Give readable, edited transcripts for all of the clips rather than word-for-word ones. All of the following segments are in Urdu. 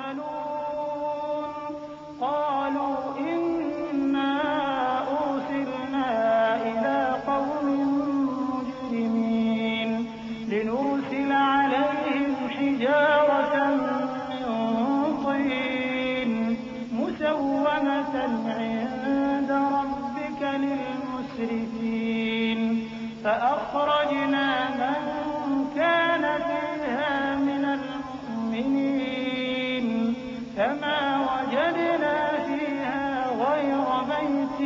يسألون قالوا إنا أرسلنا إلى قوم مجرمين لنرسل عليهم حجارة من طين مسومة عند ربك للمسرفين فأخرجنا من كان فيها من المؤمنين فما وجدنا فيها غير بيت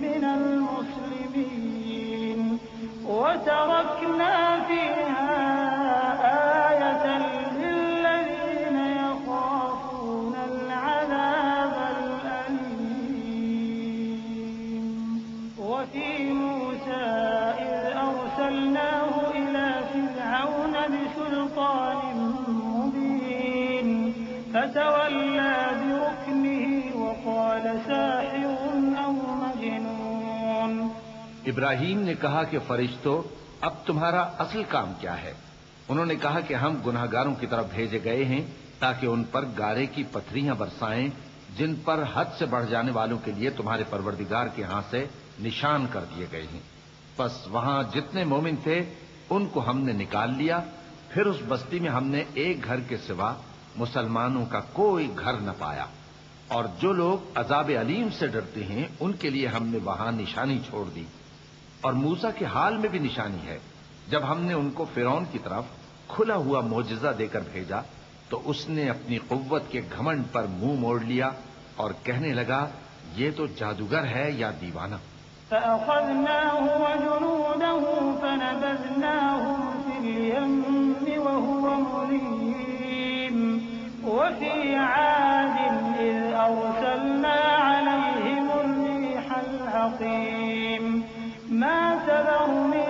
من المسلمين وتركنا فيها آية للذين يخافون العذاب الأليم وفي موسى إذ أرسلناه إلى فرعون بسلطان مبين فتولى بركنه وقال ساحر أو مجنون۔ ابراہیم نے کہا کہ فرشتوں اب تمہارا اصل کام کیا ہے؟ انہوں نے کہا کہ ہم گناہگاروں کی طرف بھیجے گئے ہیں تاکہ ان پر گارے کی پتھریاں برسائیں جن پر حد سے بڑھ جانے والوں کے لیے تمہارے پروردگار کے ہاں سے نشان کر دیے گئے ہیں۔ پس وہاں جتنے مومن تھے ان کو ہم نے نکال لیا، پھر اس بستی میں ہم نے ایک گھر کے سوا مسلمانوں کا کوئی گھر نہ پایا، اور جو لوگ عذاب علیم سے ڈرتے ہیں ان کے لیے ہم نے وہاں نشانی چھوڑ دی۔ اور موسیٰ کے حال میں بھی نشانی ہے، جب ہم نے ان کو فرعون کی طرف کھلا ہوا معجزہ دے کر بھیجا تو اس نے اپنی قوت کے گھمنڈ پر منہ موڑ لیا اور کہنے لگا یہ تو جادوگر ہے یا دیوانہ۔ فأخذناه وجنوده فنبذناهم في اليم وهو مليم وفي عاد إذ أرسلنا عليهم الريح العقيم ما تذر من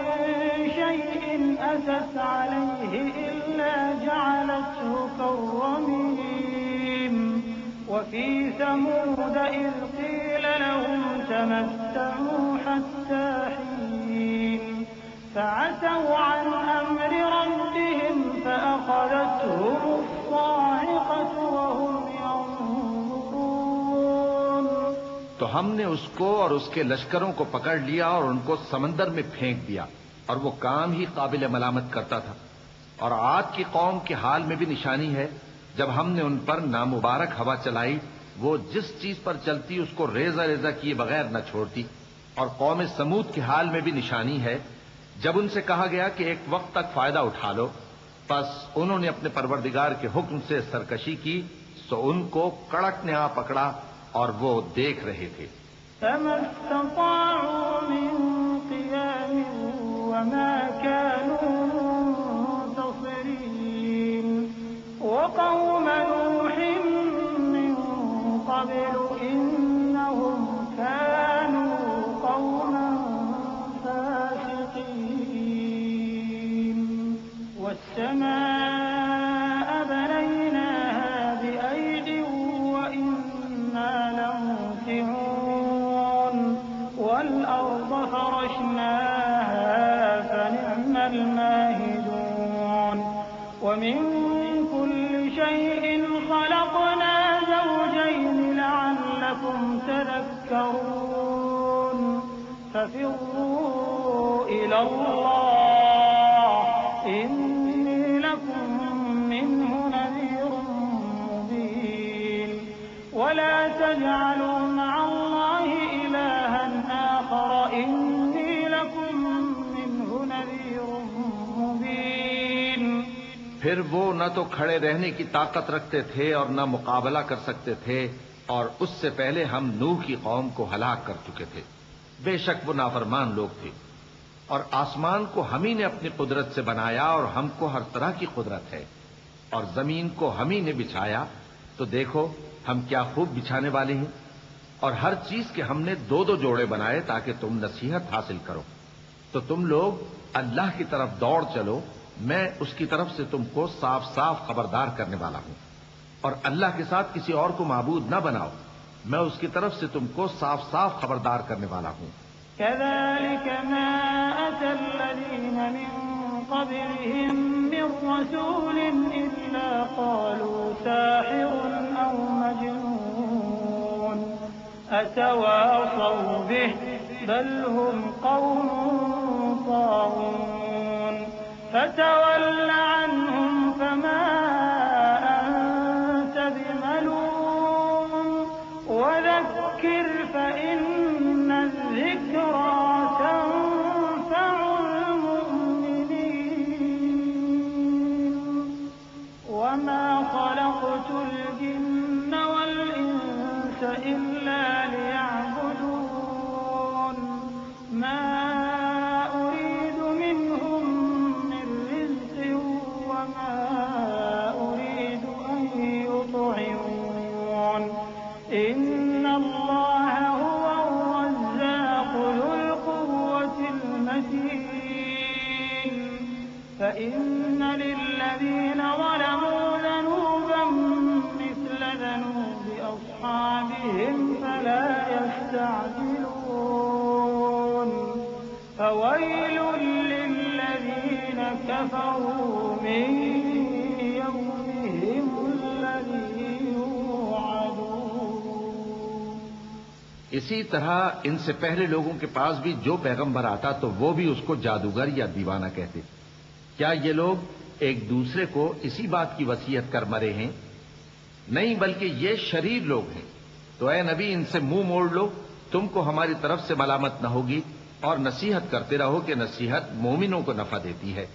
شيء أتت عليه إلا جعلته كالرميم وفي ثمود إذ قيل لهم تمتعوا حتى حين فعتوا عن أمر ربهم فأخذتهم الصاعقة وهم ينظرون۔ تو ہم نے اس کو اور اس کے لشکروں کو پکڑ لیا اور ان کو سمندر میں پھینک دیا، اور وہ کام ہی قابل ملامت کرتا تھا۔ اور عاد کی قوم کے حال میں بھی نشانی ہے، جب ہم نے ان پر نامبارک ہوا چلائی، وہ جس چیز پر چلتی اس کو ریزہ ریزہ کیے بغیر نہ چھوڑتی۔ اور قوم سمود کے حال میں بھی نشانی ہے، جب ان سے کہا گیا کہ ایک وقت تک فائدہ اٹھا لو، پس انہوں نے اپنے پروردگار کے حکم سے سرکشی کی، سو ان کو کڑک نے آ پکڑا اور وہ دیکھ رہے تھے۔ فما استطاعوا من قيام وما كانوا منتصرين وقوم نوح من قبل إنهم كانوا قوما فاسقين والسماء بنيناها بأيد وإنا لموسعون والأرض فرشناها فنعم الماهدون ومن كل شيء خلقنا زوجين لعلكم تذكرون ففروا إلى الله إني لكم منه نذير مبين ولا تجعلوا مع الله إلها آخر إني لكم منه نذير مبين۔ پھر وہ نہ تو کھڑے رہنے کی طاقت رکھتے تھے اور نہ مقابلہ کر سکتے تھے، اور اس سے پہلے ہم نوح کی قوم کو ہلاک کر چکے تھے۔ بے شک وہ نافرمان لوگ تھے۔ اور آسمان کو ہم ہی نے اپنی قدرت سے بنایا اور ہم کو ہر طرح کی قدرت ہے، اور زمین کو ہم ہی نے بچھایا، تو دیکھو ہم کیا خوب بچھانے والے ہیں۔ اور ہر چیز کے ہم نے دو دو جوڑے بنائے تاکہ تم نصیحت حاصل کرو۔ تو تم لوگ اللہ کی طرف دوڑ چلو، میں اس کی طرف سے تم کو صاف صاف خبردار کرنے والا ہوں، اور اللہ کے ساتھ کسی اور کو معبود نہ بناؤ، میں اس کی طرف سے تم کو صاف صاف خبردار کرنے والا ہوں۔ كذلك ما أتى الذين من قبلهم من رسول إلا قالوا ساحر أتواصوا به بل هم قوم طاغون فتول عنهم فما أنت بملوم وذكر فإن الذكرى تنفع المؤمنين وما خلقت الجن والإنس إلا ليعبدون ما أريد منهم من رزق وما أريد أن يطعمون إن الله هو الرزاق ذو القوة المتين فإن للذين ظلموا ذنوبا مثل ذنوب أصحابهم فلا يستعجلون فويل للذين كفروا من يومهم الذي يوعدون. اسی طرح ان سے پہلے لوگوں کے پاس بھی جو پیغمبر آتا تو وہ بھی اس کو جادوگر یا دیوانہ کہتے. کیا یہ لوگ ایک دوسرے کو اسی بات کی وصیت کر مرے ہیں؟ نہیں، بلکہ یہ شریر لوگ ہیں. تو اے نبی ان سے منہ موڑ لو، تم کو ہماری طرف سے ملامت نہ ہوگی، اور نصیحت کرتے رہو کہ نصیحت مومنوں کو نفع دیتی ہے.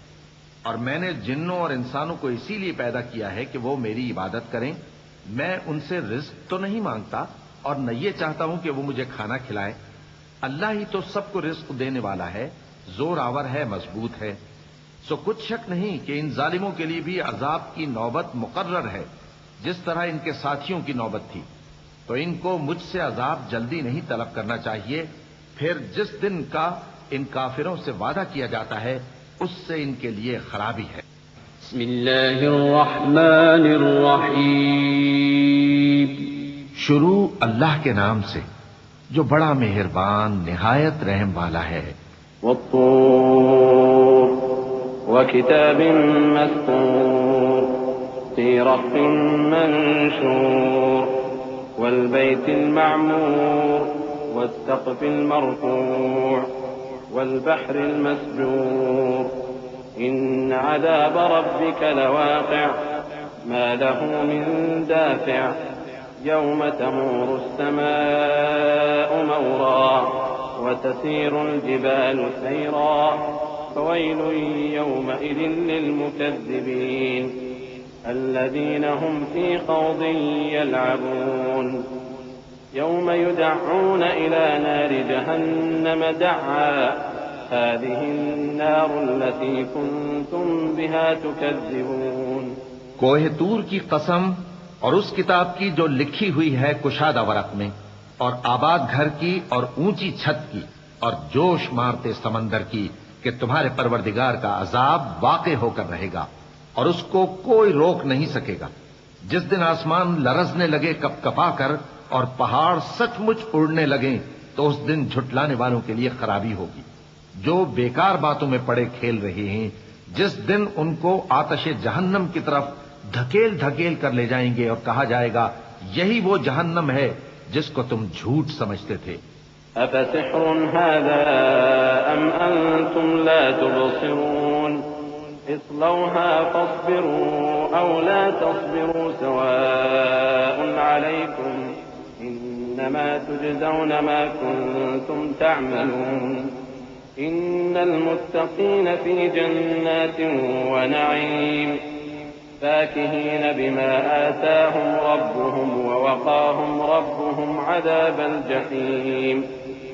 اور میں نے جنوں اور انسانوں کو اسی لیے پیدا کیا ہے کہ وہ میری عبادت کریں. میں ان سے رزق تو نہیں مانگتا اور نہ یہ چاہتا ہوں کہ وہ مجھے کھانا کھلائیں. اللہ ہی تو سب کو رزق دینے والا ہے، زور آور ہے، مضبوط ہے. سو کچھ شک نہیں کہ ان ظالموں کے لیے بھی عذاب کی نوبت مقرر ہے، جس طرح ان کے ساتھیوں کی نوبت تھی. تو ان کو مجھ سے عذاب جلدی نہیں طلب کرنا چاہیے. پھر جس دن کا ان کافروں سے وعدہ کیا جاتا ہے اس سے ان کے لیے خرابی ہے. بسم اللہ الرحمن الرحیم. شروع اللہ کے نام سے جو بڑا مہربان نہایت رحم والا ہے. والطور وكتاب مسطور في رق منشور والبيت المعمور والسقف المرفوع والبحر المسجور إن عذاب ربك لواقع ما له من دافع يوم تمور السماء مورا وتسير الجبال سيرا فويل يومئذ للمكذبين الذين هم في خوض يلعبون يوم يدعون إلى نار جهنم دعا هذه النار التي كنتم بها تكذبون. کوہ طور کی قسم اور اس کتاب کی جو لکھی ہوئی ہے کشادہ ورق میں، اور آباد گھر کی اور اونچی چھت کی اور جوش مارتے سمندر کی کہ تمہارے پروردگار کا عذاب واقع ہو کر رہے گا اور اس کو کوئی روک نہیں سکے گا. جس دن آسمان لرزنے لگے کپ کپا کر اور پہاڑ سچ مچ اڑنے لگیں تو اس دن جھٹلانے والوں کے لیے خرابی ہوگی جو بیکار باتوں میں پڑے کھیل رہے ہیں. جس دن ان کو آتش جہنم کی طرف دھکیل دھکیل کر لے جائیں گے اور کہا جائے گا یہی وہ جہنم ہے جس کو تم جھوٹ سمجھتے تھے. أفسحر هذا أم أنتم لا تبصرون اصلوها فاصبروا أو لا تصبروا سواء عليكم إنما تجزون ما كنتم تعملون. إن المتقين في جنات ونعيم فاكهين بما آتاهم ربهم ووقاهم ربهم عذاب الجحيم.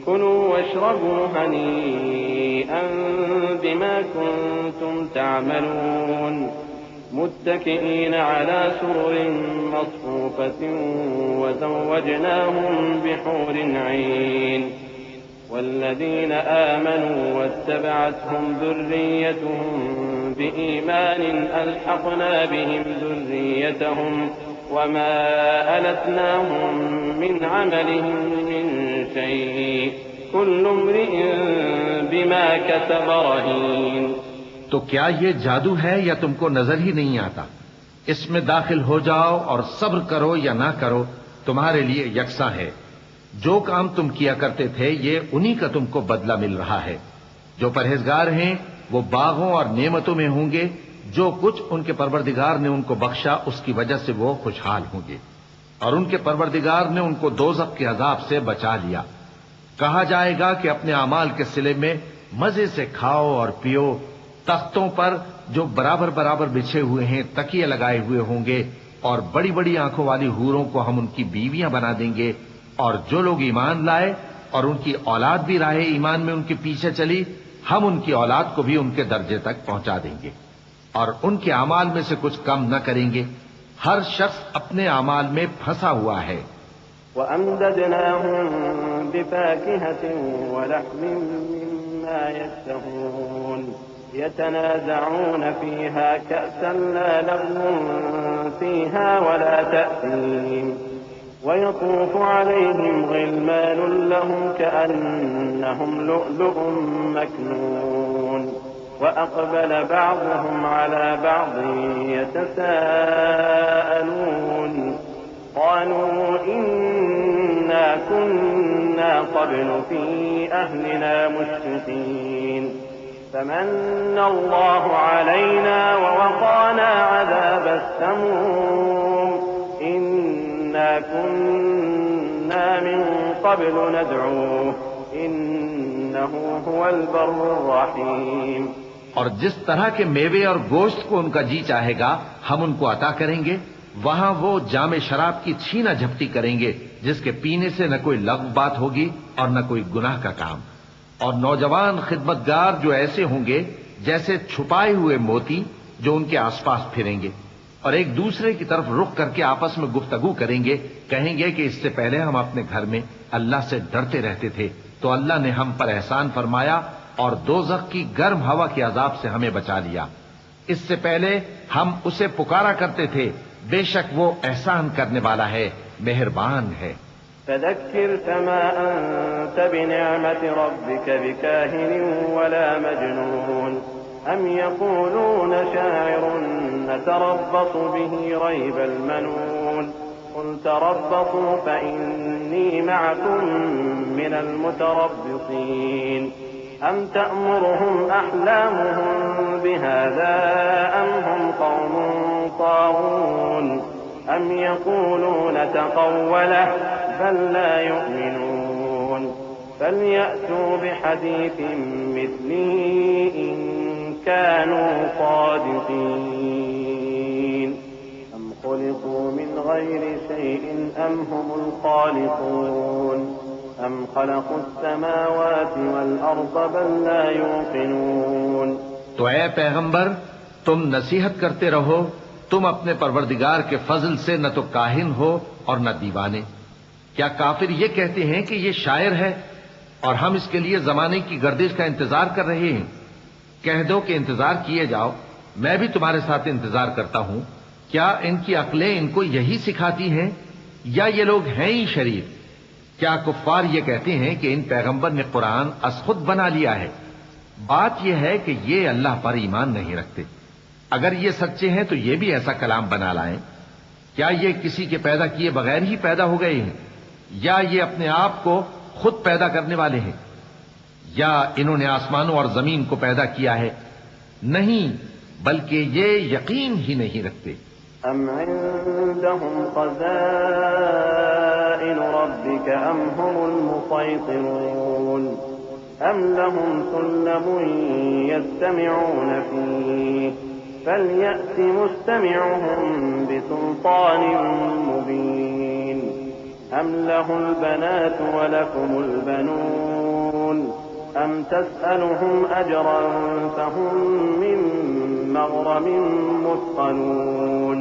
كلوا واشربوا هنيئا بما كنتم تعملون متكئين على سرر مصفوفة وزوجناهم بحور عين. والذين آمنوا واتبعتهم ذريتهم بإيمان ألحقنا بهم ذريتهم وما ألتناهم من عملهم من شيء كل امرئ بما كسب رهين. تو کیا یہ جادو ہے یا تم کو نظر ہی نہیں آتا؟ اس میں داخل ہو جاؤ اور صبر کرو یا نہ کرو تمہارے لیے یکساں ہے. جو کام تم کیا کرتے تھے یہ انہی کا تم کو بدلہ مل رہا ہے. جو پرہیزگار ہیں وہ باغوں اور نعمتوں میں ہوں گے. جو کچھ ان کے پروردگار نے ان کو بخشا اس کی وجہ سے وہ خوشحال ہوں گے، اور ان کے پروردگار نے ان کو دوزخ کے عذاب سے بچا لیا. کہا جائے گا کہ اپنے اعمال کے صلے میں مزے سے کھاؤ اور پیو. تختوں پر جو برابر برابر بچھے ہوئے ہیں تکیے لگائے ہوئے ہوں گے، اور بڑی بڑی آنکھوں والی حوروں کو ہم ان کی بیویاں بنا دیں گے. اور جو لوگ ایمان لائے اور ان کی اولاد بھی راہ ایمان میں ان کے پیچھے چلی، ہم ان کی اولاد کو بھی ان کے درجے تک پہنچا دیں گے، اور ان کے اعمال میں سے کچھ کم نہ کریں گے. ہر شخص اپنے اعمال میں پھنسا ہوا ہے. وَأَمْدَدْنَاهُمْ بِفَاكِهَةٍ وَلَحْمٍ مِّمَّا يَشْتَهُونَ يَتَنَازَعُونَ فِيهَا كَأْسًا لَّا لَغْوٌ فِيهَا وَلَا تَأْثِيمٌ وَيَطُوفُ عَلَيْهِمْ غِلْمَانٌ لَّهُمْ كَأَنَّهُمْ لُؤْلُؤٌ مَّكْنُونٌ وَأَقْبَلَ بَعْضُهُمْ عَلَى بَعْضٍ يَتَسَاءَلُونَ قَالُوا إِنَّا كُنَّا قَبْلُ فِي أَهْلِنَا مُشْفِقِينَ فَمَنَّ اللَّهُ عَلَيْنَا وَوَقَانَا عَذَابَ السَّمُومِ إِنَّا كُنَّا مِن قَبْلُ نَدْعُوهُ إِنَّهُ هُوَ الْبَرُّ الرَّحِيمُ. اور جس طرح کے میوے اور گوشت کو ان کا جی چاہے گا ہم ان کو عطا کریں گے. وہاں وہ جام شراب کی چھینا جھپٹی کریں گے جس کے پینے سے نہ کوئی لغو بات ہوگی اور نہ کوئی گناہ کا کام. اور نوجوان خدمتگار جو ایسے ہوں گے جیسے چھپائے ہوئے موتی جو ان کے آس پاس پھریں گے، اور ایک دوسرے کی طرف رخ کر کے آپس میں گفتگو کریں گے. کہیں گے کہ اس سے پہلے ہم اپنے گھر میں اللہ سے ڈرتے رہتے تھے تو اللہ نے ہم پر احسان فرمایا اور دوزخ کی گرم ہوا کے عذاب سے ہمیں بچا لیا. اس سے پہلے ہم اسے پکارا کرتے تھے، بے شک وہ احسان کرنے والا ہے، مہربان ہے. فذكر فما أنت بنعمة ربك بكاهن ولا مجنون أم يقولون شاعر نتربص به ريب المنون قل تربصوا فإني معكم من المتربصين أم تأمرهم أحلامهم بهذا أم هم قوم طاغون أم يقولون تقوله بل لا يؤمنون فليأتوا بحديث مثله إن كانوا صادقين أم خلقوا من غير شيء أم هم الخالقون أم خلقوا السماوات والأرض بل لا يوقنون. تو اے پیغمبر تم نصیحت کرتے رہو، تم اپنے پروردگار کے فضل سے نہ تو کاہن ہو اور نہ دیوانے. کیا کافر یہ کہتے ہیں کہ یہ شاعر ہے اور ہم اس کے لیے زمانے کی گردش کا انتظار کر رہے ہیں؟ کہہ دو کہ انتظار کیے جاؤ، میں بھی تمہارے ساتھ انتظار کرتا ہوں. کیا ان کی عقلیں ان کو یہی سکھاتی ہیں یا یہ لوگ ہیں ہی شریر؟ کیا کفار یہ کہتے ہیں کہ ان پیغمبر نے قرآن از خود بنا لیا ہے؟ بات یہ ہے کہ یہ اللہ پر ایمان نہیں رکھتے. اگر یہ سچے ہیں تو یہ بھی ایسا کلام بنا لائیں. کیا یہ کسی کے پیدا کیے بغیر ہی پیدا ہو گئے ہیں، یا یہ اپنے آپ کو خود پیدا کرنے والے ہیں، یا انہوں نے آسمانوں اور زمین کو پیدا کیا ہے؟ نہیں، بلکہ یہ یقین ہی نہیں رکھتے. ام عندهم خزائن ربك ام هم المسيطرون ام لهم سلم يستمعون فيه فليأت مستمعهم بسلطان مبين أم له البنات ولكم البنون أم تسألهم أجرا فهم من مغرم مثقلون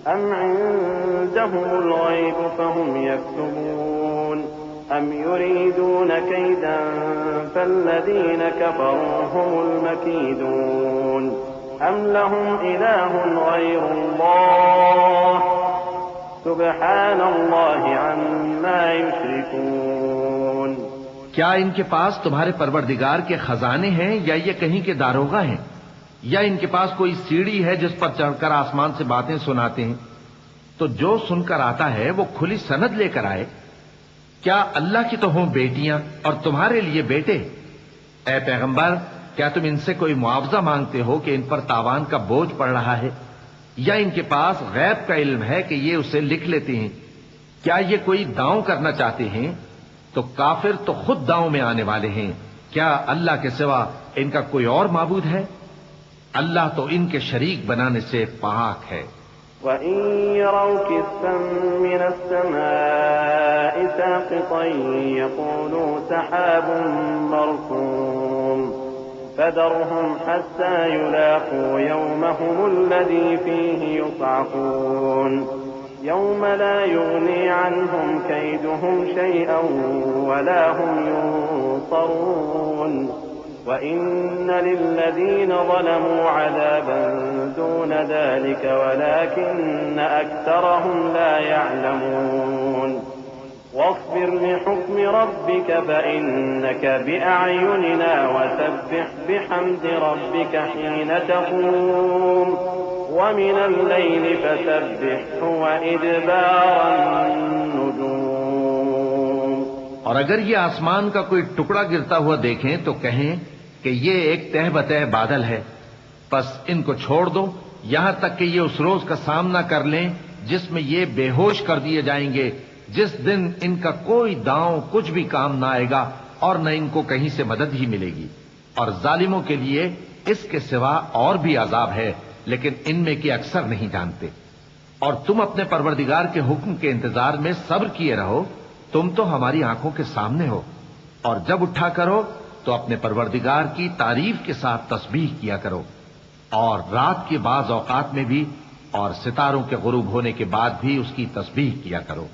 أم عندهم الغيب فهم يكتبون أم يريدون كيدا فالذين كفروا هم المكيدون أم لهم إله غير الله سبحان الله عما يشركون. کیا ان کے پاس تمہارے پروردگار کے خزانے ہیں یا یہ کہیں کے داروغہ ہیں، یا ان کے پاس کوئی سیڑھی ہے جس پر چڑھ کر آسمان سے باتیں سناتے ہیں؟ تو جو سن کر آتا ہے وہ کھلی سند لے کر آئے. کیا اللہ کی تو ہوں بیٹیاں اور تمہارے لیے بیٹے؟ اے پیغمبر، کیا تم ان سے کوئی معاوضہ مانگتے ہو کہ ان پر تاوان کا بوجھ پڑ رہا ہے، یا ان کے پاس غیب کا علم ہے کہ یہ اسے لکھ لیتے ہیں؟ کیا یہ کوئی داؤں کرنا چاہتے ہیں؟ تو کافر تو خود داؤں میں آنے والے ہیں۔ کیا اللہ کے سوا ان کا کوئی اور معبود ہے؟ اللہ تو ان کے شریک بنانے سے پاک ہے۔ وَإِن يَرَوْا كِسْفًا مِّنَ السَّمَاءِ سَاقِطًا يَقُولُوا سَحَابٌ مَّرْكُومٌ فَذَرْهُمْ حَتَّىٰ يُلَاقُوا يَوْمَهُمُ الَّذِي فِيهِ يُصْعَقُونَ يَوْمَ لَا يُغْنِي عَنْهُمْ كَيْدُهُمْ شَيْئًا وَلَا هُمْ يُنصَرُونَ وَإِنَّ لِلَّذِينَ ظَلَمُوا عَذَابًا دُونَ ذَلِكَ وَلَٰكِنَّ أَكْثَرَهُمْ لَا يَعْلَمُونَ وَاصْبِرْ لِحُكْمِ رَبِّكَ فَإِنَّكَ بِأَعْيُنِنَا وَسَبِّحْ بِحَمْدِ رَبِّكَ حِينَ تَقُومُ وَمِنَ اللَّيْلِ فَسَبِّحْهُ وَإِدْبَارَ النُّجُومِ۔ اور اگر یہ آسمان کا کوئی ٹکڑا گرتا ہوا دیکھیں تو کہیں کہ یہ ایک تہ بتہ بادل ہے، پس ان کو چھوڑ دو یہاں تک کہ یہ اس روز کا سامنا کر لیں جس میں یہ بے ہوش کر دیے جائیں گے، جس دن ان کا کوئی داؤں کچھ بھی کام نہ آئے گا اور نہ ان کو کہیں سے مدد ہی ملے گی۔ اور ظالموں کے لیے اس کے سوا اور بھی عذاب ہے، لیکن ان میں کے اکثر نہیں جانتے۔ اور تم اپنے پروردگار کے حکم کے انتظار میں صبر کیے رہو، تم تو ہماری آنکھوں کے سامنے ہو۔ اور جب اٹھا کرو تو اپنے پروردگار کی تعریف کے ساتھ تسبیح کیا کرو، اور رات کے بعض اوقات میں بھی اور ستاروں کے غروب ہونے کے بعد بھی اس کی تسبیح کیا کرو۔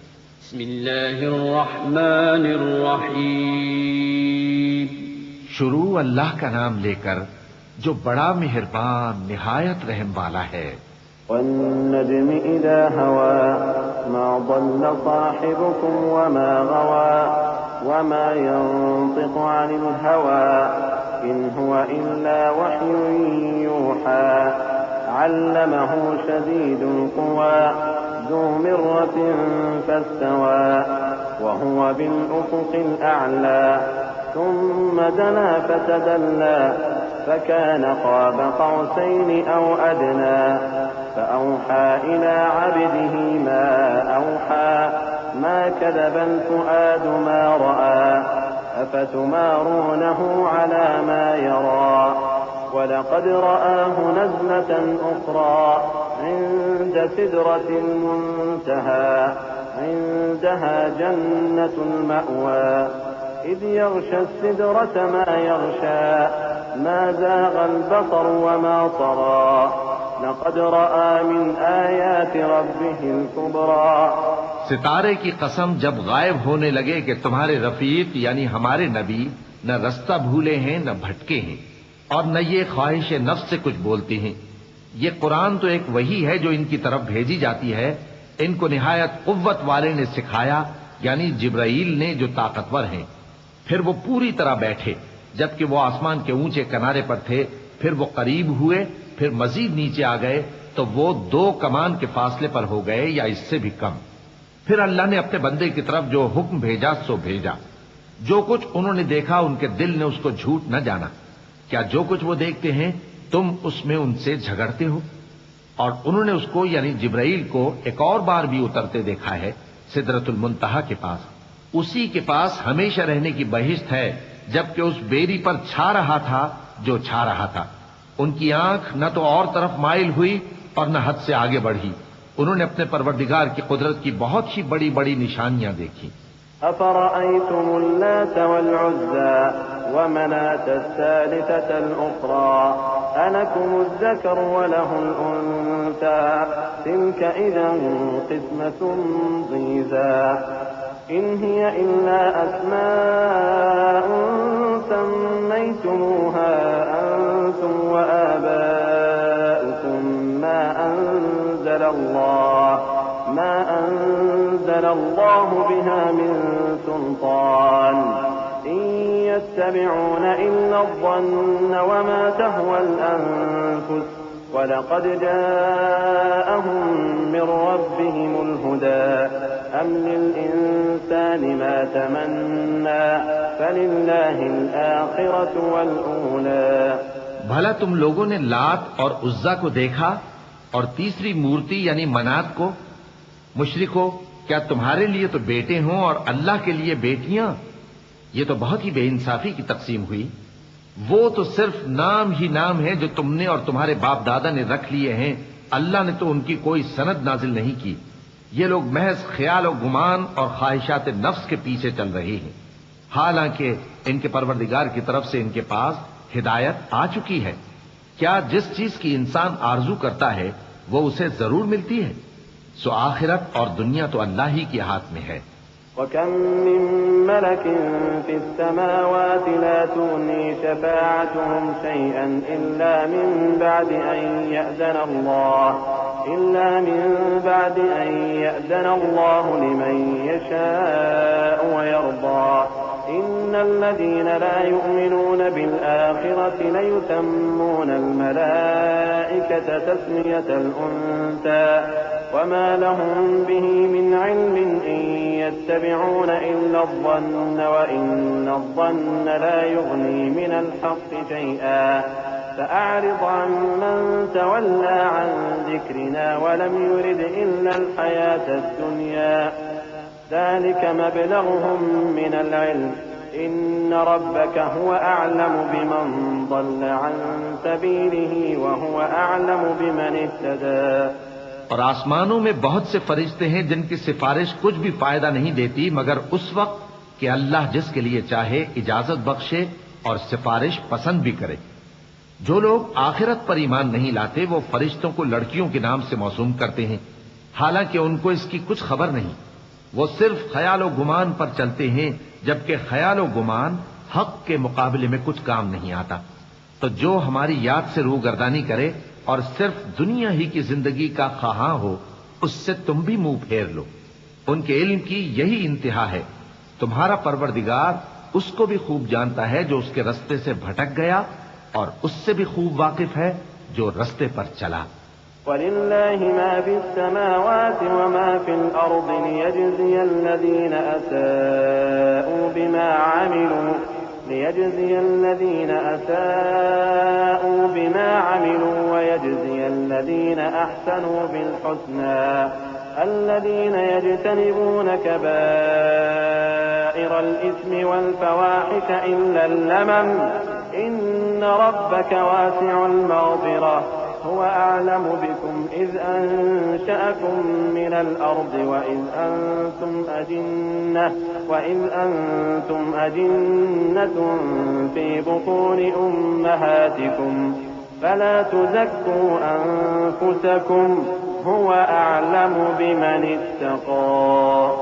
بسم اللہ الرحمن الرحیم۔ شروع اللہ کا نام لے کر جو بڑا مہربان نہایت رحم والا ہے۔ وَالنَّجْمِ إِذَا هَوَىٰ مَا ضَلَّ صَاحِبُكُمْ وَمَا غَوَىٰ وَمَا يَنطِقُ عَنِ الْهَوَىٰ إِنْ هُوَ إِلَّا وَحْيٌ يُوحَىٰ عَلَّمَهُ شَدِيدُ الْقُوَىٰ ذُو مِرَّةٍ فَاسْتَوَىٰ وَهُوَ بِالْأُفُقِ الْأَعْلَىٰ ثُمَّ دَنَا فَتَدَلَّىٰ فَكَانَ قَابَ قَوْسَيْنِ أَوْ أَدْنَىٰ فَأَوْحَىٰ إِلَىٰ عَبْدِهِ مَا أَوْحَىٰ مَا كَذَبَ الْفُؤَادُ مَا رَأَىٰ أَفَتُمَارُونَهُ عَلَىٰ مَا يَرَىٰ وَلَقَدْ رَآهُ نَزْلَةً أُخْرَىٰ عِندَ سِدْرَةِ الْمُنتَهَىٰ عِندَهَا جَنَّةُ الْمَأْوَىٰ إِذْ يَغْشَى السِّدْرَةَ مَا يَغْشَىٰ مَا زَاغَ الْبَصَرُ وَمَا طَغَىٰ لَقَدْ رَأَىٰ مِنْ آيَاتِ رَبِّهِ الْكُبْرَىٰ۔ ستارے کی قسم جب غائب ہونے لگے کہ تمہارے رفیق یعنی ہمارے نبی نہ رستہ بھولے ہیں نہ بھٹکے ہیں، اور نہ یہ خواہش نفس سے کچھ بولتے ہیں۔ یہ قرآن تو ایک وحی ہے جو ان کی طرف بھیجی جاتی ہے، ان کو نہایت قوت والے نے سکھایا، یعنی جبرائیل نے جو طاقتور ہیں۔ پھر وہ پوری طرح بیٹھے جبکہ وہ آسمان کے اونچے کنارے پر تھے، پھر وہ قریب ہوئے، پھر مزید نیچے آ گئے تو وہ 2 کمان کے فاصلے پر ہو گئے یا اس سے بھی کم۔ پھر اللہ نے اپنے بندے کی طرف جو حکم بھیجا سو بھیجا۔ جو کچھ انہوں نے دیکھا ان کے دل نے اس کو جھوٹ نہ جانا۔ کیا جو کچھ وہ دیکھتے ہیں تم اس میں ان سے جھگڑتے ہو؟ اور انہوں نے اس کو یعنی جبرائیل کو ایک اور بار بھی اترتے دیکھا ہے سدرۃ المنتہا کے پاس۔ اسی کے پاس ہمیشہ رہنے کی بہشت ہے، جبکہ اس بیری پر چھا رہا تھا جو چھا رہا تھا۔ ان کی آنکھ نہ تو اور طرف مائل ہوئی اور نہ حد سے آگے بڑھی۔ انہوں نے اپنے پروردگار کی قدرت کی بہت ہی بڑی بڑی نشانیاں دیکھی۔ أَفَرَأَيْتُمُ اللَّاتَ وَالْعُزَّىٰ وَمَنَاةَ الثَّالِثَةَ الْأُخْرَىٰ أَلَكُمُ الذَّكَرُ وَلَهُ الْأُنثَىٰ تِلْكَ إِذًا قِسْمَةٌ ضِيزَىٰ إِنْ هِيَ إِلَّا أَسْمَاءٌ سَمَّيْتُمُوهَا أَنتُمْ وَآبَاؤُكُم مَّا أَنزَلَ اللَّهُ بِهَا مِن سُلْطَانٍ إِن يَتَّبِعُونَ إِلَّا الظَّنَّ وَمَا تَهْوَى الْأَنفُسُ وَلَقَدْ جَاءَهُم مِّن رَّبِّهِمُ الْهُدَىٰ أَمْ لِلْإِنسَانِ مَا تَمَنَّىٰ فَلِلَّهِ الْآخِرَةُ وَالْأُولَىٰ۔ بھلا تم لوگوں نے لات اور عزا کو دیکھا اور تیسری مورتی یعنی منات کو؟ مشرکو، کیا تمہارے لیے تو بیٹے ہوں اور اللہ کے لیے بیٹیاں؟ یہ تو بہت ہی بے انصافی کی تقسیم ہوئی۔ وہ تو صرف نام ہی نام ہے جو تم نے اور تمہارے باپ دادا نے رکھ لیے ہیں، اللہ نے تو ان کی کوئی سند نازل نہیں کی۔ یہ لوگ محض خیال و گمان اور خواہشات نفس کے پیچھے چل رہے ہیں، حالانکہ ان کے پروردگار کی طرف سے ان کے پاس ہدایت آ چکی ہے۔ کیا جس چیز کی انسان آرزو کرتا ہے وہ اسے ضرور ملتی ہے؟ سو آخرت اور دنیا تو اللہ ہی کے ہاتھ میں ہے۔ وَكَم مِّن مَّلَكٍ فِي السَّمَاوَاتِ لَا تُغْنِي شَفَاعَتُهُمْ شَيْئًا إِلَّا مِن بَعْدِ أَن يَأْذَنَ اللَّهُ لِمَن يَشَاءُ وَيَرْضَىٰ إِنَّ الَّذِينَ لَا يُؤْمِنُونَ بِالْآخِرَةِ لَيُسَمُّونَ الْمَلَائِكَةَ تَسْمِيَةَ الْأُنثَىٰ وَمَا لَهُم بِهِ مِنْ عِلْمٍ إِن يَتَّبِعُونَ إِلَّا الظَّنَّ وَإِنَّ الظَّنَّ لَا يُغْنِي مِنَ الْحَقِّ شَيْئًا فَأَعْرِضْ عَمَّن تَوَلَّىٰ عَن ذِكْرِنَا وَلَمْ يُرِدْ إِلَّا الْحَيَاةَ الدُّنْيَا ذَلِكَ مَبْلَغُهُم مِّنَ الْعِلْمِ إِنَّ رَبَّكَ هُوَ أَعْلَمُ بِمَن ضَلَّ عَن سَبِيلِهِ وَهُوَ أَعْلَمُ بِمَنِ اهْتَدَىٰ۔ اور آسمانوں میں بہت سے فرشتے ہیں جن کی سفارش کچھ بھی فائدہ نہیں دیتی مگر اس وقت کہ اللہ جس کے لیے چاہے اجازت بخشے اور سفارش پسند بھی کرے۔ جو لوگ آخرت پر ایمان نہیں لاتے وہ فرشتوں کو لڑکیوں کے نام سے موسوم کرتے ہیں، حالانکہ ان کو اس کی کچھ خبر نہیں۔ وہ صرف خیال و گمان پر چلتے ہیں، جبکہ خیال و گمان حق کے مقابلے میں کچھ کام نہیں آتا۔ تو جو ہماری یاد سے روگردانی کرے اور صرف دنیا ہی کی زندگی کا خواہاں ہو، اس سے تم بھی منہ پھیر لو۔ ان کے علم کی یہی انتہا ہے۔ تمہارا پروردگار اس کو بھی خوب جانتا ہے جو اس کے رستے سے بھٹک گیا، اور اس سے بھی خوب واقف ہے جو رستے پر چلا۔ وَلِلَّهِ مَا فِي السَّمَاوَاتِ وَمَا فِي الْأَرْضِ لِيَجْزِيَ الَّذِينَ أَسَاءُوا بِمَا عَمِلُوا وَيَجْزِيَ الَّذِينَ أَحْسَنُوا بِالْحُسْنَىٰ الَّذِينَ يَجْتَنِبُونَ كَبَائِرَ الْإِثْمِ وَالْفَوَاحِشَ إِلَّا اللَّمَمَ إِنَّ رَبَّكَ وَاسِعُ الْمَغْفِرَةِ هُوَ أَعْلَمُ بِكُمْ إِذْ أَنشَأَكُم مِّنَ الْأَرْضِ وَإِذْ أَنتُمْ أَجِنَّةٌ فِي بُطُونِ أُمَّهَاتِكُمْ فَلَا تُزَكُّوا أَنفُسَكُمْ هُوَ أَعْلَمُ بِمَنِ اتَّقَىٰ۔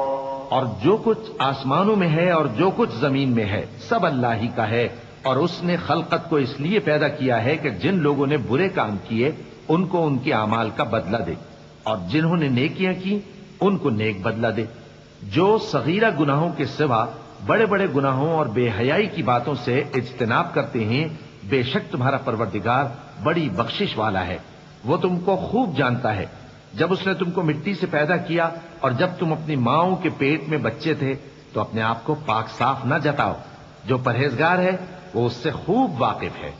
اور جو کچھ آسمانوں میں ہے اور جو کچھ زمین میں ہے سب اللہ ہی کا ہے، اور اس نے خلقت کو اس لیے پیدا کیا ہے کہ جن لوگوں نے برے کام کیے ان کو ان کے اعمال کا بدلہ دے، اور جنہوں نے نیکیاں کی ان کو نیک بدلہ دے۔ جو صغیرہ گناہوں کے سوا بڑے بڑے گناہوں اور بے حیائی کی باتوں سے اجتناب کرتے ہیں، بے شک تمہارا پروردگار بڑی بخشش والا ہے۔ وہ تم کو خوب جانتا ہے۔ جب اس نے تم کو مٹی سے پیدا کیا اور جب تم اپنی ماؤں کے پیٹ میں بچے تھے تو اپنے آپ کو پاک صاف نہ جتاؤ۔ جو پرہیزگار ہے وہ اس سے خوب واقف ہے۔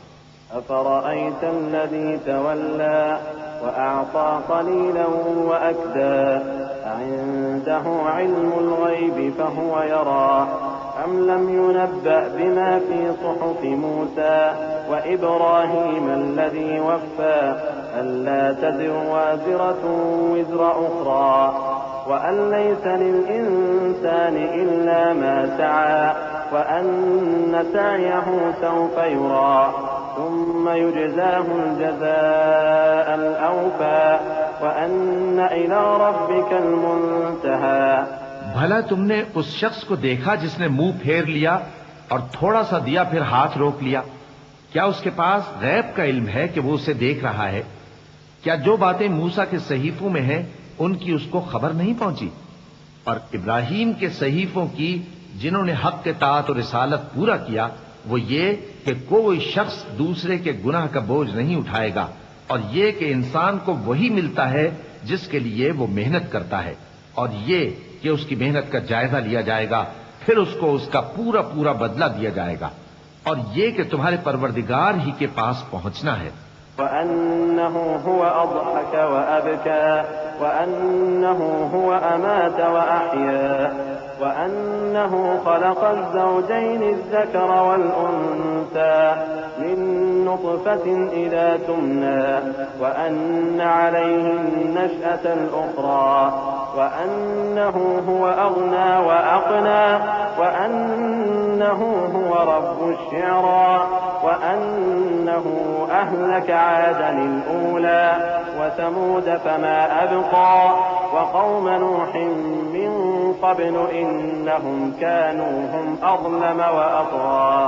أَفَرَأَيْتَ الَّذِي تَوَلَّىٰ وَأَعْطَىٰ قَلِيلًا وَأَكْدَىٰ أَعِندَهُ عِلْمُ الْغَيْبِ فَهُوَ يَرَىٰ أَمْ لَمْ يُنَبَّأْ بِمَا فِي صُحُفِ مُوسَىٰ وَإِبْرَاهِيمَ الَّذِي وَفَّىٰ أَلَّا تَزِرُ وَازِرَةٌ وِزْرَ أُخْرَىٰ وَأَن لَّيْسَ لِلْإِنسَانِ إِلَّا مَا سَعَىٰ وَأَنَّ سَعْيَهُ سَوْفَ يُرَىٰ ثُمَّ يُجْزَاهُ الْجَزَاءَ الْأَوْفَىٰ وَأَنَّ إِلَىٰ رَبِّكَ الْمُنتَهَىٰ۔ بھلا تم نے اس شخص کو دیکھا جس نے منہ پھیر لیا اور تھوڑا سا دیا پھر ہاتھ روک لیا؟ کیا اس کے پاس غیب کا علم ہے کہ وہ اسے دیکھ رہا ہے؟ کیا جو باتیں موسیٰ کے صحیفوں میں ہیں ان کی اس کو خبر نہیں پہنچی؟ اور ابراہیم کے صحیفوں کی جنہوں نے حق کے طاعت اور رسالت پورا کیا وہ یہ کہ کوئی شخص دوسرے کے گناہ کا بوجھ نہیں اٹھائے گا اور یہ کہ انسان کو وہی ملتا ہے جس کے لیے وہ محنت کرتا ہے، اور یہ کہ اس کی محنت کا جائزہ لیا جائے گا، پھر اس کو اس کا پورا پورا بدلہ دیا جائے گا، اور یہ کہ تمہارے پروردگار ہی کے پاس پہنچنا ہے۔ وأنه هو أضحك وأبكى وأنه هو أمات وأحيا وأنه خلق الزوجين الذكر والأنثى من نطفة إذا تمنى وأن عليه النشأة الأخرى وأنه هو أغنى وأقنى وأنه هو رب الشعرى وأنه أهلك عادا الأولى وثمود فما أبقى وقوم نوح من قبل إنهم كانوا هم أظلم وأطغى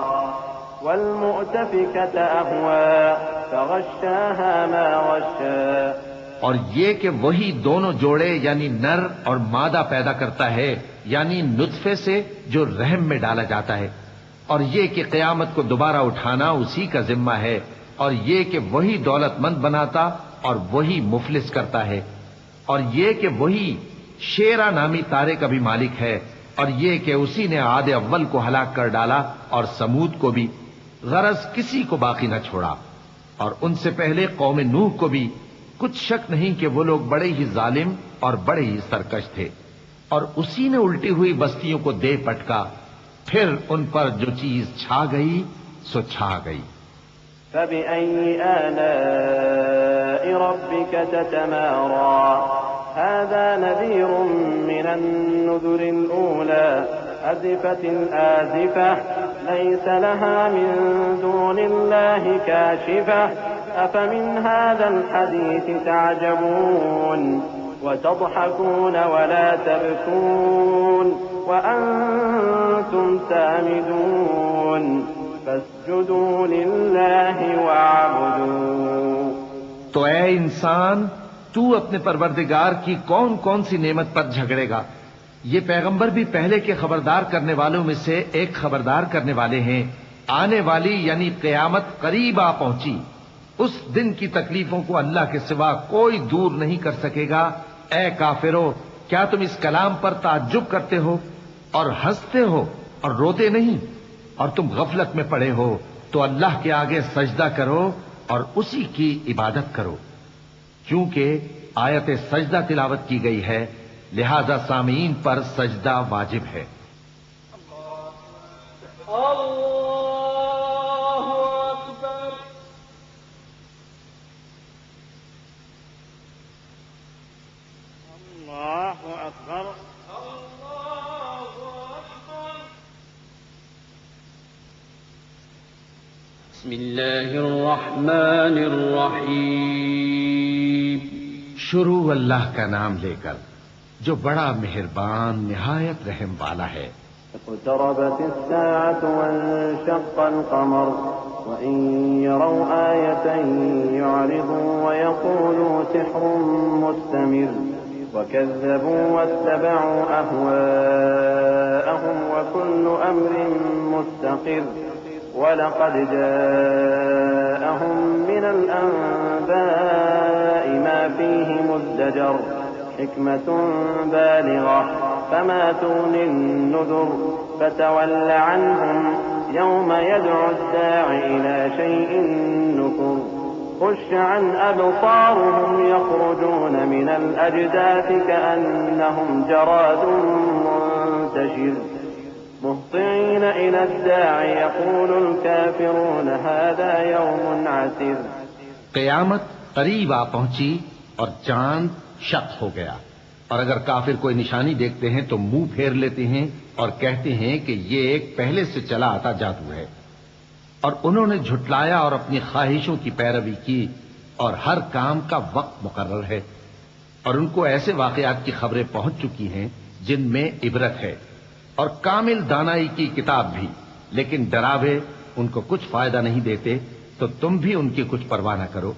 والمؤتفكة أهوى فغشاها ما غشى۔ اور یہ کہ وہی دونوں جوڑے یعنی نر اور مادہ پیدا کرتا ہے، یعنی نطفے سے جو رحم میں ڈالا جاتا ہے، اور یہ کہ قیامت کو دوبارہ اٹھانا اسی کا ذمہ ہے، اور یہ کہ وہی دولت مند بناتا اور وہی مفلس کرتا ہے، اور یہ کہ وہی شیرا نامی تارے کا بھی مالک ہے، اور یہ کہ اسی نے عاد اول کو ہلاک کر ڈالا اور سمود کو بھی، غرض کسی کو باقی نہ چھوڑا، اور ان سے پہلے قوم نوح کو بھی۔ کچھ شک نہیں کہ وہ لوگ بڑے ہی ظالم اور بڑے ہی سرکش تھے، اور اسی نے الٹی ہوئی بستیوں کو دے پٹکا، پھر ان پر جو چیز چھا گئی سو چھا گئی۔ فبأي آلاء ربك تتمارى هذا نذير من النذر الأولى أزفت الآزفة ليس لها من دون الله كاشفة أفمن هذا الحديث تعجبون وتضحكون ولا تبكون وأنتم سامدون فاسجدوا لله واعبدوا۔ تو اے انسان، تو اپنے پروردگار کی کون کون سی نعمت پر جھگڑے گا؟ یہ پیغمبر بھی پہلے کے خبردار کرنے والوں میں سے ایک خبردار کرنے والے ہیں۔ آنے والی یعنی قیامت قریب آ پہنچی، اس دن کی تکلیفوں کو اللہ کے سوا کوئی دور نہیں کر سکے گا۔ اے کافرو، کیا تم اس کلام پر تعجب کرتے ہو اور ہنستے ہو اور روتے نہیں؟ اور تم غفلت میں پڑے ہو تو اللہ کے آگے سجدہ کرو اور اسی کی عبادت کرو، کیونکہ آیت سجدہ تلاوت کی گئی ہے، لہذا سامعین پر سجدہ واجب ہے۔ بسم اللہ الرحمن الرحیم۔ شروع اللہ کا نام لے کر جو بڑا مہربان نہایت رحم والا ہے۔ اقتربت الساعة وانشق القمر وإن يروا آية يعرضوا ويقولوا سحر مستمر وكذبوا واتبعوا أهواءهم وكل أمر مستقر وَلَقَدْ جَاءَهُمْ مِنَ الْأَنبَاءِ مَا فِيهِ مُزْدَجَرٌ حِكْمَةٌ بَالِغَةٌ فَمَا تُغْنِ النُّذُرُ فَتَوَلَّ عَنْهُمْ يَوْمَ يَدْعُ الدَّاعِ إِلَى شَيْءٍ نُّكُرٍ خُشَّ عَنْ أَبْصَارُهُمْ يَخْرُجُونَ مِنَ الْأَجْدَاثِ كَأَنَّهُمْ جَرَادٌ مُّنتَشِرٌ مهطعين إلى الداع يقول الكافرون هذا يوم عسير۔ قیامت قریب آ پہنچی اور چاند شق ہو گیا، اور اگر کافر کوئی نشانی دیکھتے ہیں تو منہ پھیر لیتے ہیں اور کہتے ہیں کہ یہ ایک پہلے سے چلا آتا جادو ہے، اور انہوں نے جھٹلایا اور اپنی خواہشوں کی پیروی کی، اور ہر کام کا وقت مقرر ہے، اور ان کو ایسے واقعات کی خبریں پہنچ چکی ہیں جن میں عبرت ہے، اور کامل دانائی کی کتاب بھی، لیکن ڈراوے ان کو کچھ فائدہ نہیں دیتے، تو تم بھی ان کی کچھ پرواہ نہ کرو۔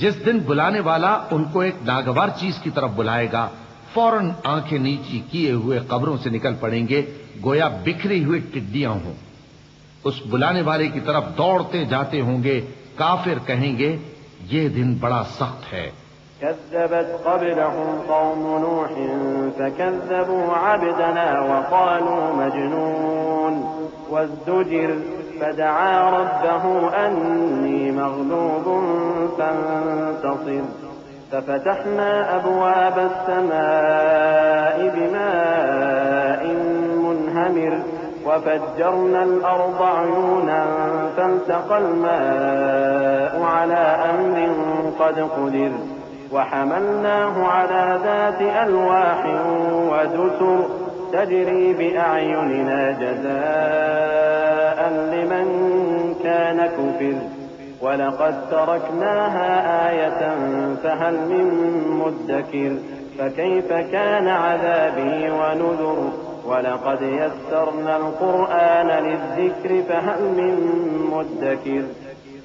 جس دن بلانے والا ان کو ایک ناگوار چیز کی طرف بلائے گا، فوراً آنکھیں نیچی کیے ہوئے قبروں سے نکل پڑیں گے گویا بکھری ہوئی ٹڈیاں ہوں۔ اس بلانے والے کی طرف دوڑتے جاتے ہوں گے، کافر کہیں گے یہ دن بڑا سخت ہے۔ كذبت قبلهم قوم نوح فكذبوا عبدنا وقالوا مجنون وازدجر فدعا ربه أني مغلوب فانتصر ففتحنا أبواب السماء بماء منهمر وفجرنا الأرض عيونا فالتقى الماء على أمر قد قدر وحملناه على ذات ألواح ودسر تجري بأعيننا جزاء لمن كان كفر ولقد تركناها آية فهل من مدكر فكيف كان عذابي ونذر وَلَقَدْ يَسَّرْنَا الْقُرْآنَ لِلذِّكْرِ فَهَلْ مِن مُّدَّكِرٍ۔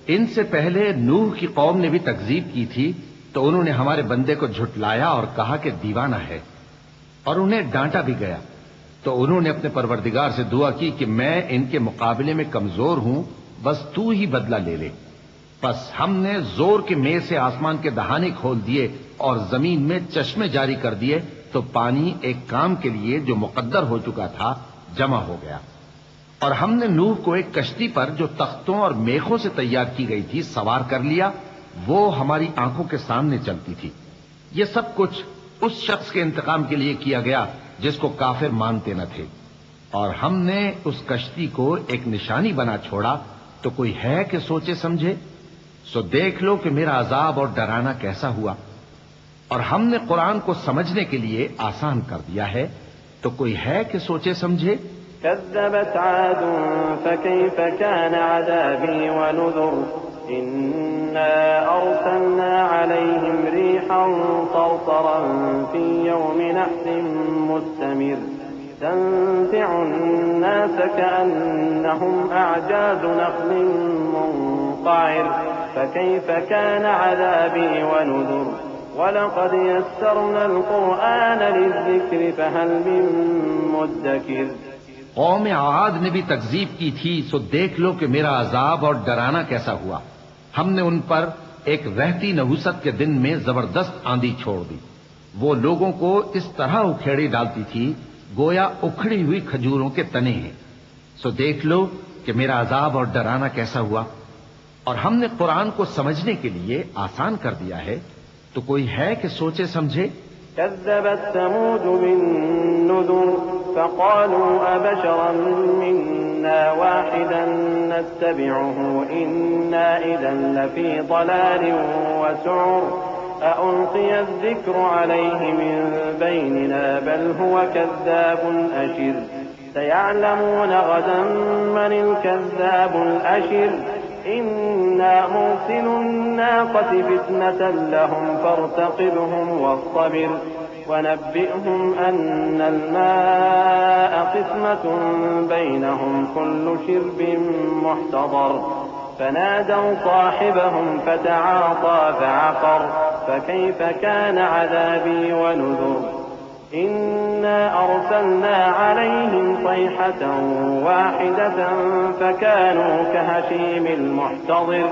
ان سے پہلے نوح کی قوم نے بھی تکذیب کی تھی تو انہوں نے ہمارے بندے کو جھٹلایا اور کہا کہ دیوانہ ہے، اور انہیں ڈانٹا بھی گیا۔ تو انہوں نے اپنے پروردگار سے دعا کی کہ میں ان کے مقابلے میں کمزور ہوں، بس تو ہی بدلہ لے لے۔ پس ہم نے زور کے مے سے آسمان کے دہانے کھول دیے اور زمین میں چشمے جاری کر دیے، تو پانی ایک کام کے لیے جو مقدر ہو چکا تھا جمع ہو گیا۔ اور ہم نے نوح کو ایک کشتی پر جو تختوں اور میخوں سے تیار کی گئی تھی سوار کر لیا، وہ ہماری آنکھوں کے سامنے چلتی تھی۔ یہ سب کچھ اس شخص کے انتقام کے لیے کیا گیا جس کو کافر مانتے نہ تھے، اور ہم نے اس کشتی کو ایک نشانی بنا چھوڑا، تو کوئی ہے کہ سوچے سمجھے؟ سو دیکھ لو کہ میرا عذاب اور ڈرانا کیسا ہوا۔ اور ہم نے قرآن کو سمجھنے کے لیے آسان کر دیا ہے، تو کوئی ہے کہ سوچے سمجھے؟ كذبت عاد فكيف كان عذابي ونذر إنا أرسلنا عليهم ريحا صرصرا في يوم نحس مستمر تنزع الناس كأنهم أعجاز نخل منقعر فكيف كان عذابي ونذر وَلَقَدْ يَسَّرْنَا الْقُرْآنَ لِلذِّكْرِ فَهَلْ مِن مُّدَّكِرٍ۔ قوم عاد نے بھی تکذیب کی تھی، سو دیکھ لو کہ میرا عذاب اور ڈرانا کیسا ہوا۔ ہم نے ان پر ایک رہتی نحوست کے دن میں زبردست آندھی چھوڑ دی، وہ لوگوں کو اس طرح اکھیڑی ڈالتی تھی گویا اکھڑی ہوئی کھجوروں کے تنے ہیں۔ سو دیکھ لو کہ میرا عذاب اور ڈرانا کیسا ہوا۔ اور ہم نے قرآن کو سمجھنے کے لیے آسان کر دیا ہے، تو کوئی ہے کہ سوچے سمجھے؟ كذبت ثمود بالنذر فقالوا أبشرا منا واحدا نتبعه إنا إذا لفي ضلال وسعر أألقي الذكر عليه من بيننا بل هو كذاب أشر سيعلمون غدا من الكذاب الأشر إنا مرسل الناقة فتنة لهم فارتقبهم واصطبر ونبئهم أن الماء قسمة بينهم كل شرب محتضر فنادوا صاحبهم فتعاطى فعقر فكيف كان عذابي ونذر إنا أرسلنا عليهم صيحة واحدة فكانوا كهشيم المحتضر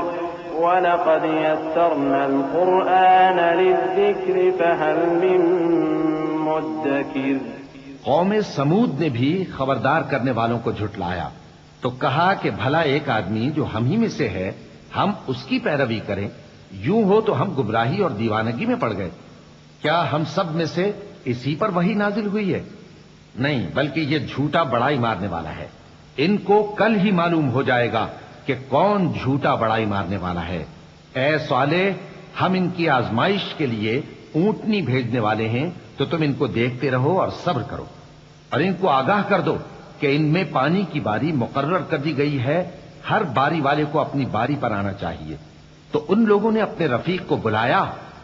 وَلَقَدْ يَسَّرْنَا الْقُرْآنَ لِلذِّكْرِ فَهَلْ مِن مُّدَّكِرٍ۔ قوم سمود نے بھی خبردار کرنے والوں کو جھٹلایا تو کہا کہ بھلا ایک آدمی جو ہم ہی میں سے ہے ہم اس کی پیروی کریں، یوں ہو تو ہم گمراہی اور دیوانگی میں پڑ گئے۔ کیا ہم سب میں سے اسی پر وحی نازل ہوئی ہے؟ نہیں، بلکہ یہ جھوٹا بڑائی مارنے والا ہے۔ ان کو کل ہی معلوم ہو جائے گا کہ کون جھوٹا بڑائی مارنے والا ہے۔ اے صالح، ہم ان کی آزمائش کے لیے اونٹنی بھیجنے والے ہیں، تو تم ان کو دیکھتے رہو اور صبر کرو، اور ان کو آگاہ کر دو کہ ان میں پانی کی باری مقرر کر دی گئی ہے، ہر باری والے کو اپنی باری پر آنا چاہیے۔ تو ان لوگوں نے اپنے رفیق کو بلایا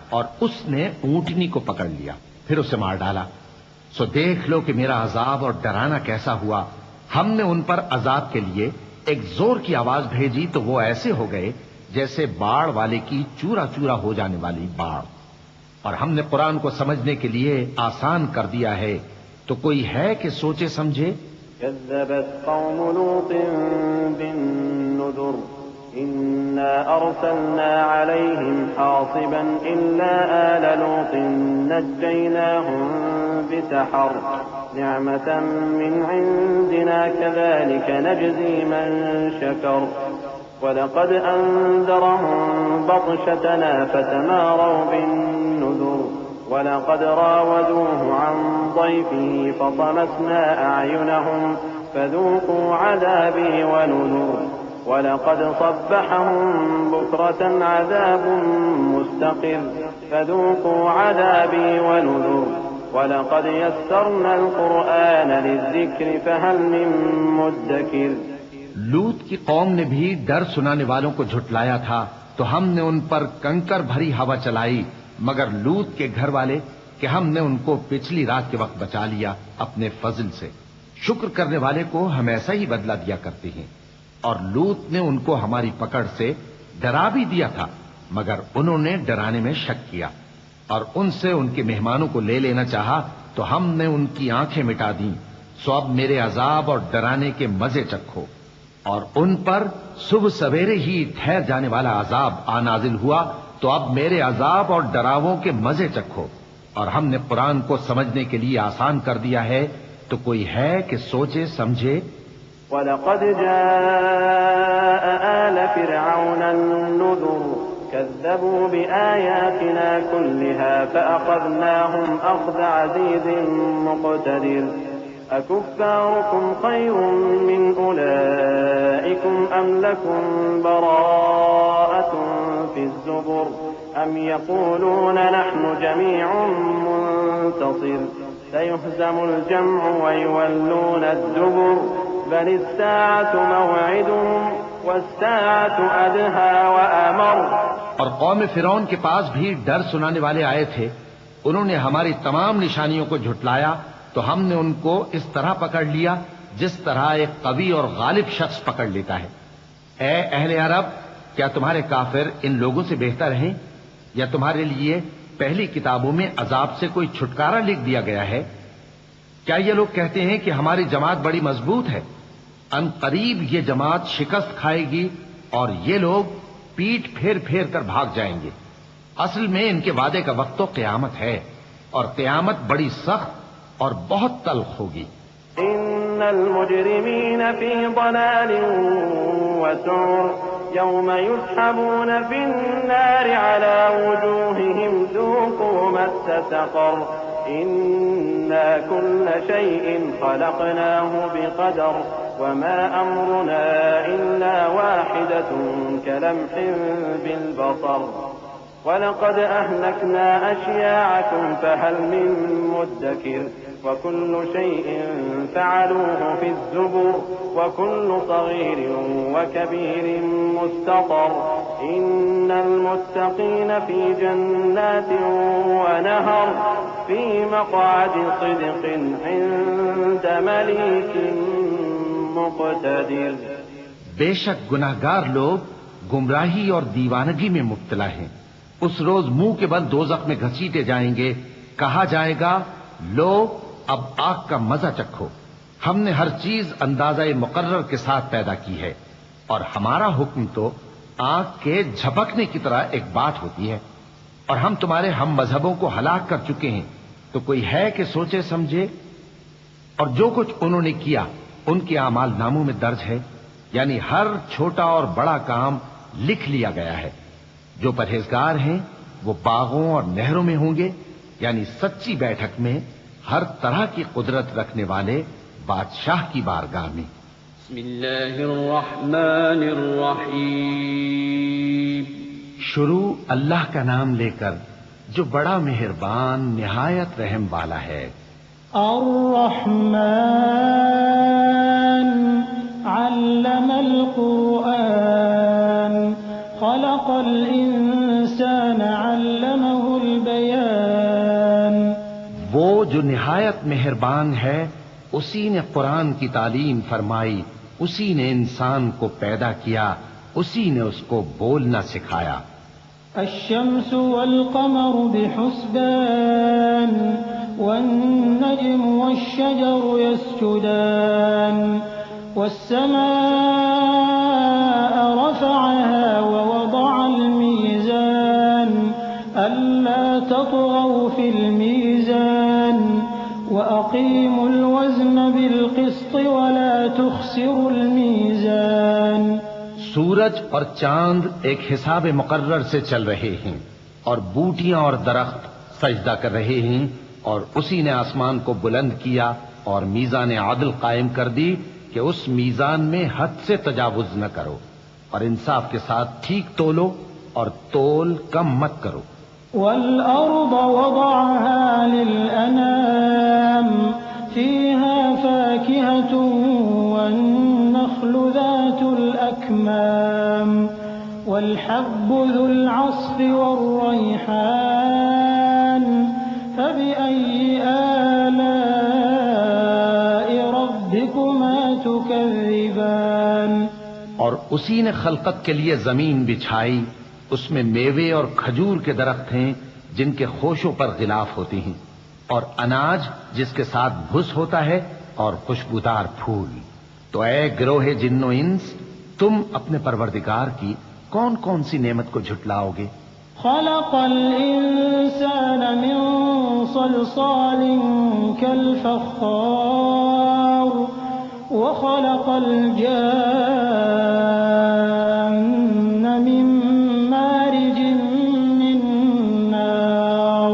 اور اس نے اونٹنی کو پکڑ لیا، پھر اسے مار ڈالا۔ سو دیکھ لو کہ میرا عذاب اور ڈرانا کیسا ہوا۔ ہم نے ان پر عذاب کے لیے ایک زور کی آواز بھیجی تو وہ ایسے ہو گئے جیسے باڑ والے کی چورا چورا ہو جانے والی باڑ۔ اور ہم نے قرآن کو سمجھنے کے لیے آسان کر دیا ہے، تو کوئی ہے کہ سوچے سمجھے؟ كذبت قوم لوط بالنذر إنا أرسلنا عليهم حاصبا إلا آل لوط نجيناهم بسحر نعمة من عندنا كذلك نجزي من شكر ولقد أنذرهم بطشتنا فتماروا بالنذر ولقد راودوه عن ضيفه فطمسنا أعينهم فذوقوا عذابي ونذر ولقد صبحهم بكرة عذاب مستقر فذوقوا عذابي ونذر وَلَقَدْ يَسَّرْنَا الْقُرْآنَ لِلذِّكْرِ فَهَلْ مِن مُّدَّكِرٍ۔ لوط کی قوم نے بھی ڈر سنانے والوں کو جھٹلایا تھا تو ہم نے ان پر کنکر بھری ہوا چلائی مگر لوط کے گھر والے کہ ہم نے ان کو پچھلی رات کے وقت بچا لیا اپنے فضل سے۔ شکر کرنے والے کو ہم ایسا ہی بدلہ دیا کرتے ہیں۔ اور لوط نے ان کو ہماری پکڑ سے ڈرا بھی دیا تھا مگر انہوں نے ڈرانے میں شک کیا اور ان سے ان کے مہمانوں کو لے لینا چاہا تو ہم نے ان کی آنکھیں مٹا دیں۔ سو اب میرے عذاب اور ڈرانے کے مزے چکھو۔ اور ان پر صبح سویرے ہی ٹھہر جانے والا عذاب نازل ہوا تو اب میرے عذاب اور ڈراووں کے مزے چکھو۔ اور ہم نے قرآن کو سمجھنے کے لیے آسان کر دیا ہے تو کوئی ہے کہ سوچے سمجھے۔ وَلَقَدْ جَاءَ آلَ فِرْعَوْنَ النُّذُرُ كَذَّبُوا بِآيَاتِنَا كُلِّهَا فَأَخَذْنَاهُمْ أَخْذَ عَزِيزٍ مُقْتَدِرٍ أَكُفَّارُكُمْ خَيْرٌ مِّنْ أُولَئِكُمْ أَمْ لَكُمْ بَرَاءَةٌ فِي الزُّبُرِ أَمْ يَقُولُونَ نَحْنُ جَمِيعٌ مُّنتَصِرٌ سَيُهْزَمُ الْجَمْعُ وَيُوَلُّونَ الدُّبُرَ بَلِ السَّاعَةُ مَوْعِدُهُمْ وَالسَّاعَةُ أَدْهَىٰ وَأَمَرُّ۔ اور قوم فرعون کے پاس بھی ڈر سنانے والے آئے تھے، انہوں نے ہماری تمام نشانیوں کو جھٹلایا تو ہم نے ان کو اس طرح پکڑ لیا جس طرح ایک قوی اور غالب شخص پکڑ لیتا ہے۔ اے اہل عرب، کیا تمہارے کافر ان لوگوں سے بہتر ہیں یا تمہارے لیے پہلی کتابوں میں عذاب سے کوئی چھٹکارا لکھ دیا گیا ہے؟ کیا یہ لوگ کہتے ہیں کہ ہماری جماعت بڑی مضبوط ہے؟ ان قریب یہ جماعت شکست کھائے گی اور یہ لوگ پیٹ پھیر پھیر کر بھاگ جائیں گے۔ اصل میں ان کے وعدے کا وقت تو قیامت ہے اور قیامت بڑی سخت اور بہت تلخ ہوگی۔ ان المجرمین فی ضلال وسعر یوم یسحبون فی النار علی وجوہہم ذوقوا مس سقر إنا كل شيء خلقناه بقدر وما أمرنا إلا واحدة كلمح بالبصر ولقد أهلكنا أشياعكم فهل من مدكر وكل شيء فعلوه في الزبر وكل صغير وكبير مستطر إن المتقين في جنات ونهر في مقعد صدق عند مليك مقتدر۔ بے شک گناہگار لوگ گمراہی اور دیوانگی میں مبتلا ہیں۔ اس روز منہ کے بل دوزخ میں گھسیٹے جائیں گے، کہا جائے گا لو اب آگ کا مزہ چکھو۔ ہم نے ہر چیز اندازہ مقرر کے ساتھ پیدا کی ہے اور ہمارا حکم تو آگ کے جھپکنے کی طرح ایک بات ہوتی ہے۔ اور ہم تمہارے ہم مذہبوں کو ہلاک کر چکے ہیں تو کوئی ہے کہ سوچے سمجھے۔ اور جو کچھ انہوں نے کیا ان کے اعمال ناموں میں درج ہے، یعنی ہر چھوٹا اور بڑا کام لکھ لیا گیا ہے۔ جو پرہیزگار ہیں وہ باغوں اور نہروں میں ہوں گے، یعنی سچی بیٹھک میں ہر طرح کی قدرت رکھنے والے بادشاہ کی بارگاہ میں۔ بسم اللہ الرحمن الرحیم۔ شروع اللہ کا نام لے کر جو بڑا مہربان نہایت رحم والا ہے۔ الرحمن علم القرآن خلق الانسان علمه البیان۔ وہ جو نہایت مہربان ہے اسی نے قرآن کی تعلیم فرمائی، اسی نے انسان کو پیدا کیا، اسی نے اس کو بولنا سکھایا۔ الشمس والقمر بحسبان والنجم والشجر يسجدان والسماء رفعها وَتَطْغَوْا فِي الْمِيزَانِ وَأَقِيمُوا الْوَزْنَ بِالْقِسْطِ وَلَا تُخْسِرُوا الْمِيزَانَ۔ سورج اور چاند ایک حساب مقرر سے چل رہے ہیں، اور بوٹیاں اور درخت سجدہ کر رہے ہیں، اور اسی نے آسمان کو بلند کیا اور میزان عدل قائم کر دی کہ اس میزان میں حد سے تجاوز نہ کرو، اور انصاف کے ساتھ ٹھیک تولو اور تول کم مت کرو۔ وَالْأَرْضَ وَضَعَهَا لِلْأَنَامِ فِيهَا فَاكِهَةٌ وَالنَّخْلُ ذَاتُ الْأَكْمَامِ وَالْحَبُّ ذُو الْعَصْفِ وَالرَّيْحَانُ فَبِأَيِّ آلَاءِ رَبِّكُمَا تُكَذِّبَانِ۔ اور اسی نے خلقت کے لیے زمین بچھائی، اس میں میوے اور کھجور کے درخت ہیں جن کے خوشوں پر غلاف ہوتی ہیں، اور اناج جس کے ساتھ بھس ہوتا ہے، اور خوشبودار پھول۔ تو اے گروہ جن و انس، تم اپنے پروردگار کی کون کون سی نعمت کو جھٹلاؤ گے؟ خلق الانسان من صلصال كالفخار وخلق الجان من مارج من نار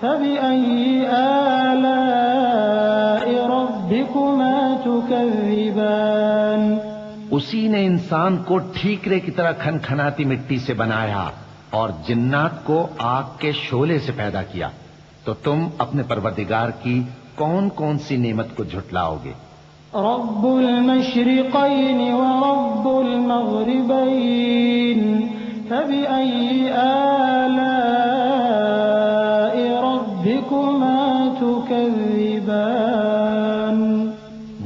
فبأي آلاء ربكما تكذبان۔ اسی نے انسان کو ٹھیکرے کی طرح کھنکھناتی مٹی سے بنایا اور جنات کو آگ کے شعلے سے پیدا کیا، تو تم اپنے پروردگار کی کون کون سی نعمت کو جھٹلاؤ گے؟ رب المشرقین ورب المغربین فبأي آلاء ربكما تكذبان۔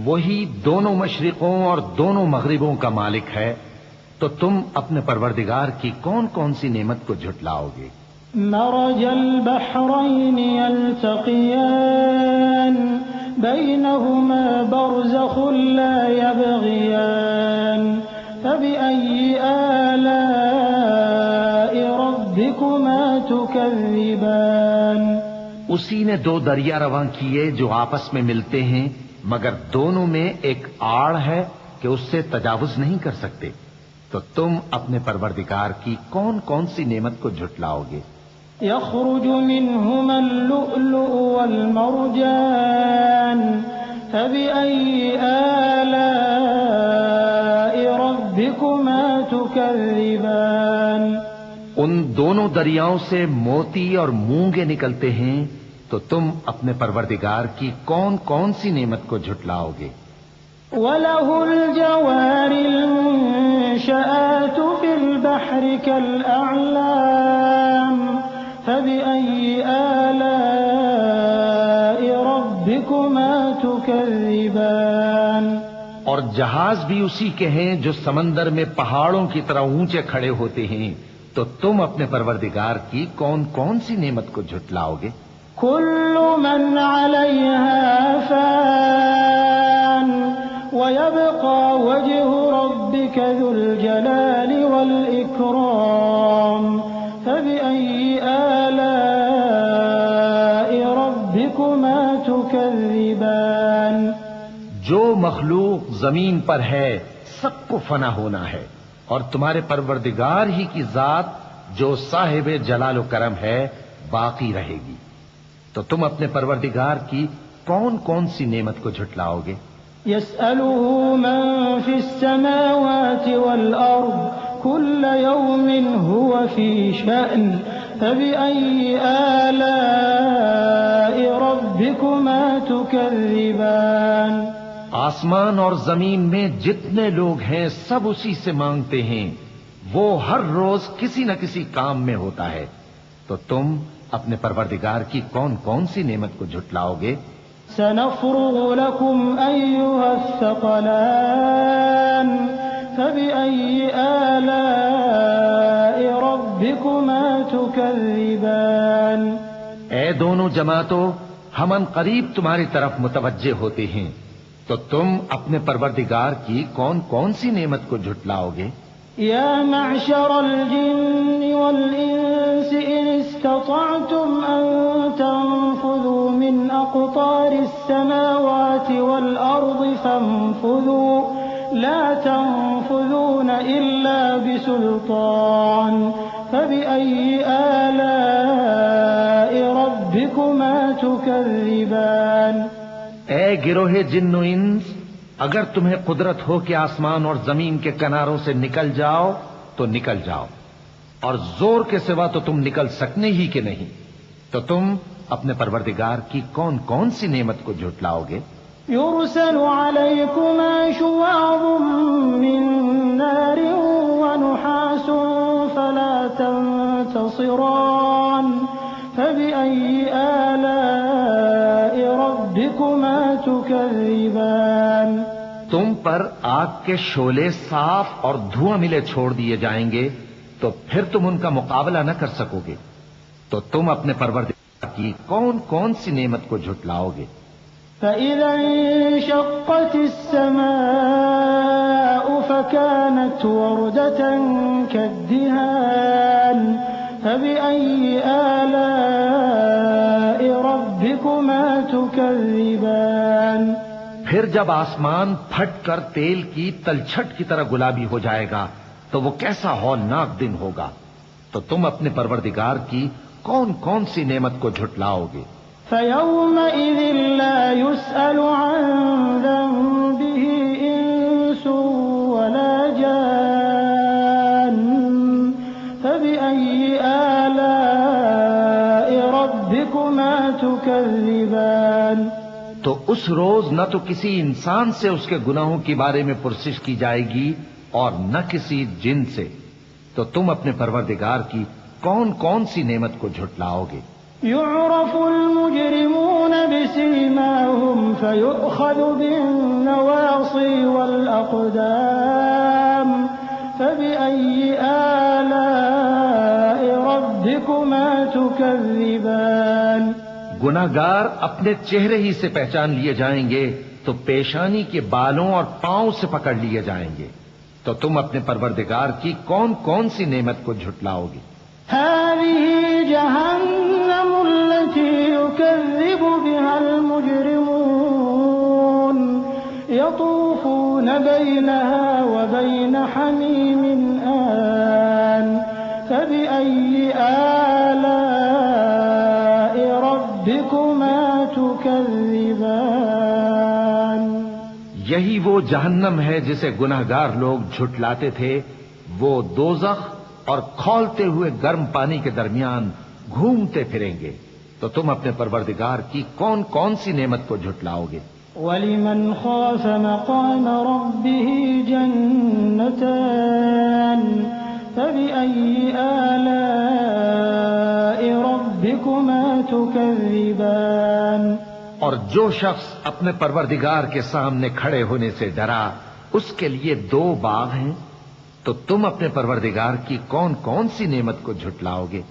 وہی دونوں مشرقوں اور دونوں مغربوں کا مالک ہے، تو تم اپنے پروردگار کی کون کون سی نعمت کو جھٹلاؤ گے؟ مرج البحرین یلتقیان بینہما برزخ لا یبغیان فبأي آلاء ربكما تكذبان۔ اسی نے دو دریا رواں کیے جو آپس میں ملتے ہیں، مگر دونوں میں ایک آڑ ہے کہ اس سے تجاوز نہیں کر سکتے، تو تم اپنے پروردگار کی کون کون سی نعمت کو جھٹلاؤ گے؟ یخرج منہما اللؤلؤ والمرجان فبأي آلاء ربكما تكذبان۔ ان دونوں دریاؤں سے موتی اور مونگے نکلتے ہیں، تو تم اپنے پروردگار کی کون کون سی نعمت کو جھٹلاؤ گے؟ وَلَهُ الْجَوَارِ الْمُنشَآتُ فِي الْبَحْرِ كَالْأَعْلَامِ فَبِأَيِّ آلَاءِ رَبِّكُمَا تُكَذِّبَانِ۔ اور جہاز بھی اسی کے ہیں جو سمندر میں پہاڑوں کی طرح اونچے کھڑے ہوتے ہیں، تو تم اپنے پروردگار کی کون کون سی نعمت کو جھٹلاؤ گے؟ كل من عليها فان ويبقى وجه ربك ذو الجلال والإكرام فبأي آلاء ربكما تكذبان۔ جو مخلوق زمین پر ہے سب کو فنا ہونا ہے، اور تمہارے پروردگار ہی کی ذات جو صاحب جلال و کرم ہے باقی رہے گی، تو تم اپنے پروردگار کی کون کون سی نعمت کو جھٹلاؤ گے؟ يسأله من في السماوات والأرض كل يوم هو في شأن فبأي آلاء ربكما تكذبان۔ آسمان اور زمین میں جتنے لوگ ہیں سب اسی سے مانگتے ہیں، وہ ہر روز کسی نہ کسی کام میں ہوتا ہے، تو تم اپنے پروردگار کی کون کون سی نعمت کو جھٹلاؤ گے؟ سنفرغ لكم أيها الثقلان فبأي آلاء ربكما تكذبان۔ اے دونوں جماعتوں، ہم ان قریب تمہاری طرف متوجہ ہوتے ہیں، تو تم اپنے پروردگار کی کون کون سی نعمت کو جھٹلاؤ گے؟ يا معشر الجن والإنس إن استطعتم أن تنفذوا من أقطار السماوات والأرض فانفذوا لا تنفذون إلا بسلطان فبأي آلاء ربكما تكذبان. اے گروہ جن و انس، اگر تمہیں قدرت ہو کہ آسمان اور زمین کے کناروں سے نکل جاؤ تو نکل جاؤ، اور زور کے سوا تو تم نکل سکنے ہی کہ نہیں، تو تم اپنے پروردگار کی کون کون سی نعمت کو جھٹلاؤ گے؟ يرسل عليكما شواظ من نار ونحاس فلا تنتصران فبأي آلاء ربكما تكذبان. تم پر آگ کے شعلے صاف اور دھواں ملے چھوڑ دیے جائیں گے تو پھر تم ان کا مقابلہ نہ کر سکو گے، تو تم اپنے پروردگار کی کون کون سی نعمت کو جھٹلاؤ گے؟ فإذا انشقت السماء فكانت وردة كالدهان فبأي آلاء ربكما تكذبان. پھر جب آسمان پھٹ کر تیل کی تلچھٹ کی طرح گلابی ہو جائے گا تو وہ کیسا ہولناک دن ہوگا، تو تم اپنے پروردگار کی کون کون سی نعمت کو جھٹلاؤ گے؟ فيومئذ لا يسأل عن ذنبه إنس ولا جان فبأي آلاء ربكما تكذبان. تو اس روز نہ تو کسی انسان سے اس کے گناہوں کے بارے میں پرسش کی جائے گی اور نہ کسی جن سے، تو تم اپنے پروردگار کی کون کون سی نعمت کو جھٹلاؤ گے؟ يعرف المجرمون بسيماهم فيؤخذ بالنواصي والأقدام فبأي آلاء ربكما تكذبان. گناہگار اپنے چہرے ہی سے پہچان لیے جائیں گے تو پیشانی کے بالوں اور پاؤں سے پکڑ لیے جائیں گے، تو تم اپنے پروردگار کی کون کون سی نعمت کو جھٹلاؤ گے؟ هذه جهنم التي يكذب بها المجرمون يطوفون بينها وبين حميم آن فبأي آلاء ربكما تكذبان. یہی وہ جہنم ہے جسے گناہگار لوگ جھٹلاتے تھے، وہ دوزخ اور کھولتے ہوئے گرم پانی کے درمیان گھومتے پھریں گے، تو تم اپنے پروردگار کی کون کون سی نعمت کو جھٹلاؤ گے؟ وَلِمَنْ خَافَ مَقَامَ رَبِّهِ جَنَّتَانِ فَبِأَيِّ آلَاءِ رَبِّكُمَا تُكَذِّبَانِ. اور جو شخص اپنے پروردگار کے سامنے کھڑے ہونے سے ڈرا، اس کے لیے دو باغ ہیں، تو تم اپنے پروردگار کی کون کون سی نعمت کو جھٹلاؤ گے؟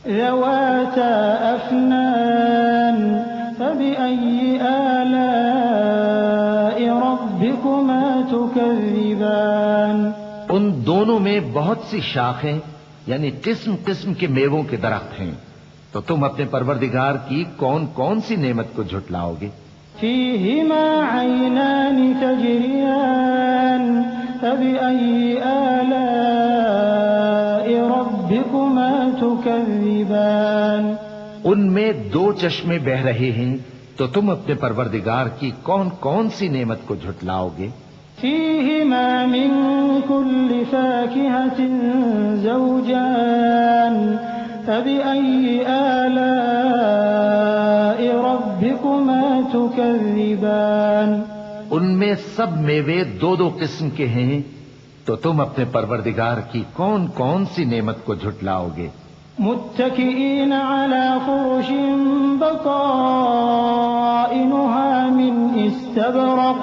ذواتا افنان فبأي آلاء ربكما تكذبان. ان دونوں میں بہت سی شاخیں یعنی قسم قسم کے میووں کے درخت ہیں، تو تم اپنے پروردگار کی کون کون سی نعمت کو جھٹلاؤ گے؟ فيهما عينان تجريان فبأي آلاء ربكما تكذبان. ان میں دو چشمے بہ رہے ہیں، تو تم اپنے پروردگار کی کون کون سی نعمت کو جھٹلاؤ گے؟ فيهما من كل فاكهة زوجان فبأي آلاء ربكما تكذبان. ان میں سب میوے دو دو قسم کے ہیں، تو تم اپنے پروردگار کی کون کون سی نعمت کو جھٹلاؤ گے؟ متكئين على فرش بطائنها من استبرق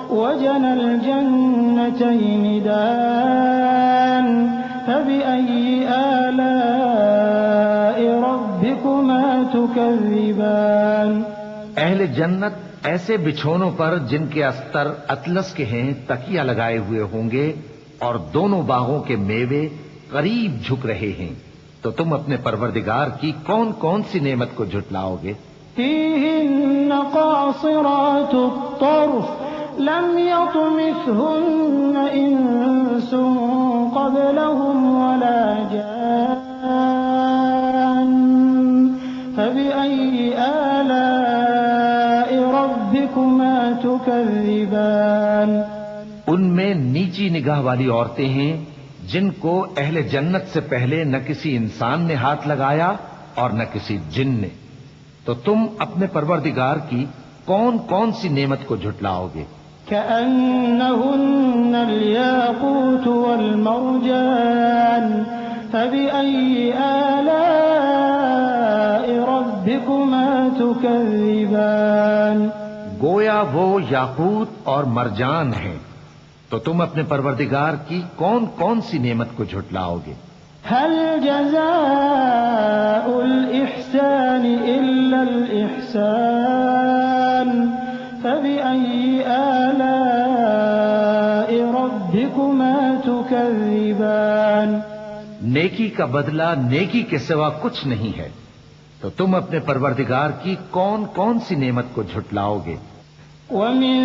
وجنى الجنتين دان فبأي آلاء ربكما تكذبان. اہل جنت ایسے بچھونوں پر جن کے استر اطلس کے ہیں تکیہ لگائے ہوئے ہوں گے، اور دونوں باغوں کے میوے قریب جھک رہے ہیں، تو تم اپنے پروردگار کی کون کون سی نعمت کو جھٹلاؤ گے؟ فيهن قاصرات الطرف لم يطمثهن إنس قبلهم ولا جان فبأي آلاء ربكما تكذبان ان میں نیچی نگاہ والی عورتیں ہیں جن کو اہل جنت سے پہلے نہ کسی انسان نے ہاتھ لگایا اور نہ کسی جن نے، تو تم اپنے پروردگار کی کون کون سی نعمت کو جھٹلاؤ گے؟ كأنهن الياقوت والمرجان فبأي آلاء ربكما تكذبان گویا وہ یاقوت اور مرجان ہیں، تو تم اپنے پروردگار کی کون کون سی نعمت کو جھٹلاؤ گے؟ هل جزاء الإحسان إلا الإحسان فبأي آلاء ربكما تكذبان نیکی کا بدلہ نیکی کے سوا کچھ نہیں ہے، تو تم اپنے پروردگار کی کون کون سی نعمت کو جھٹلاؤ گے؟ ومن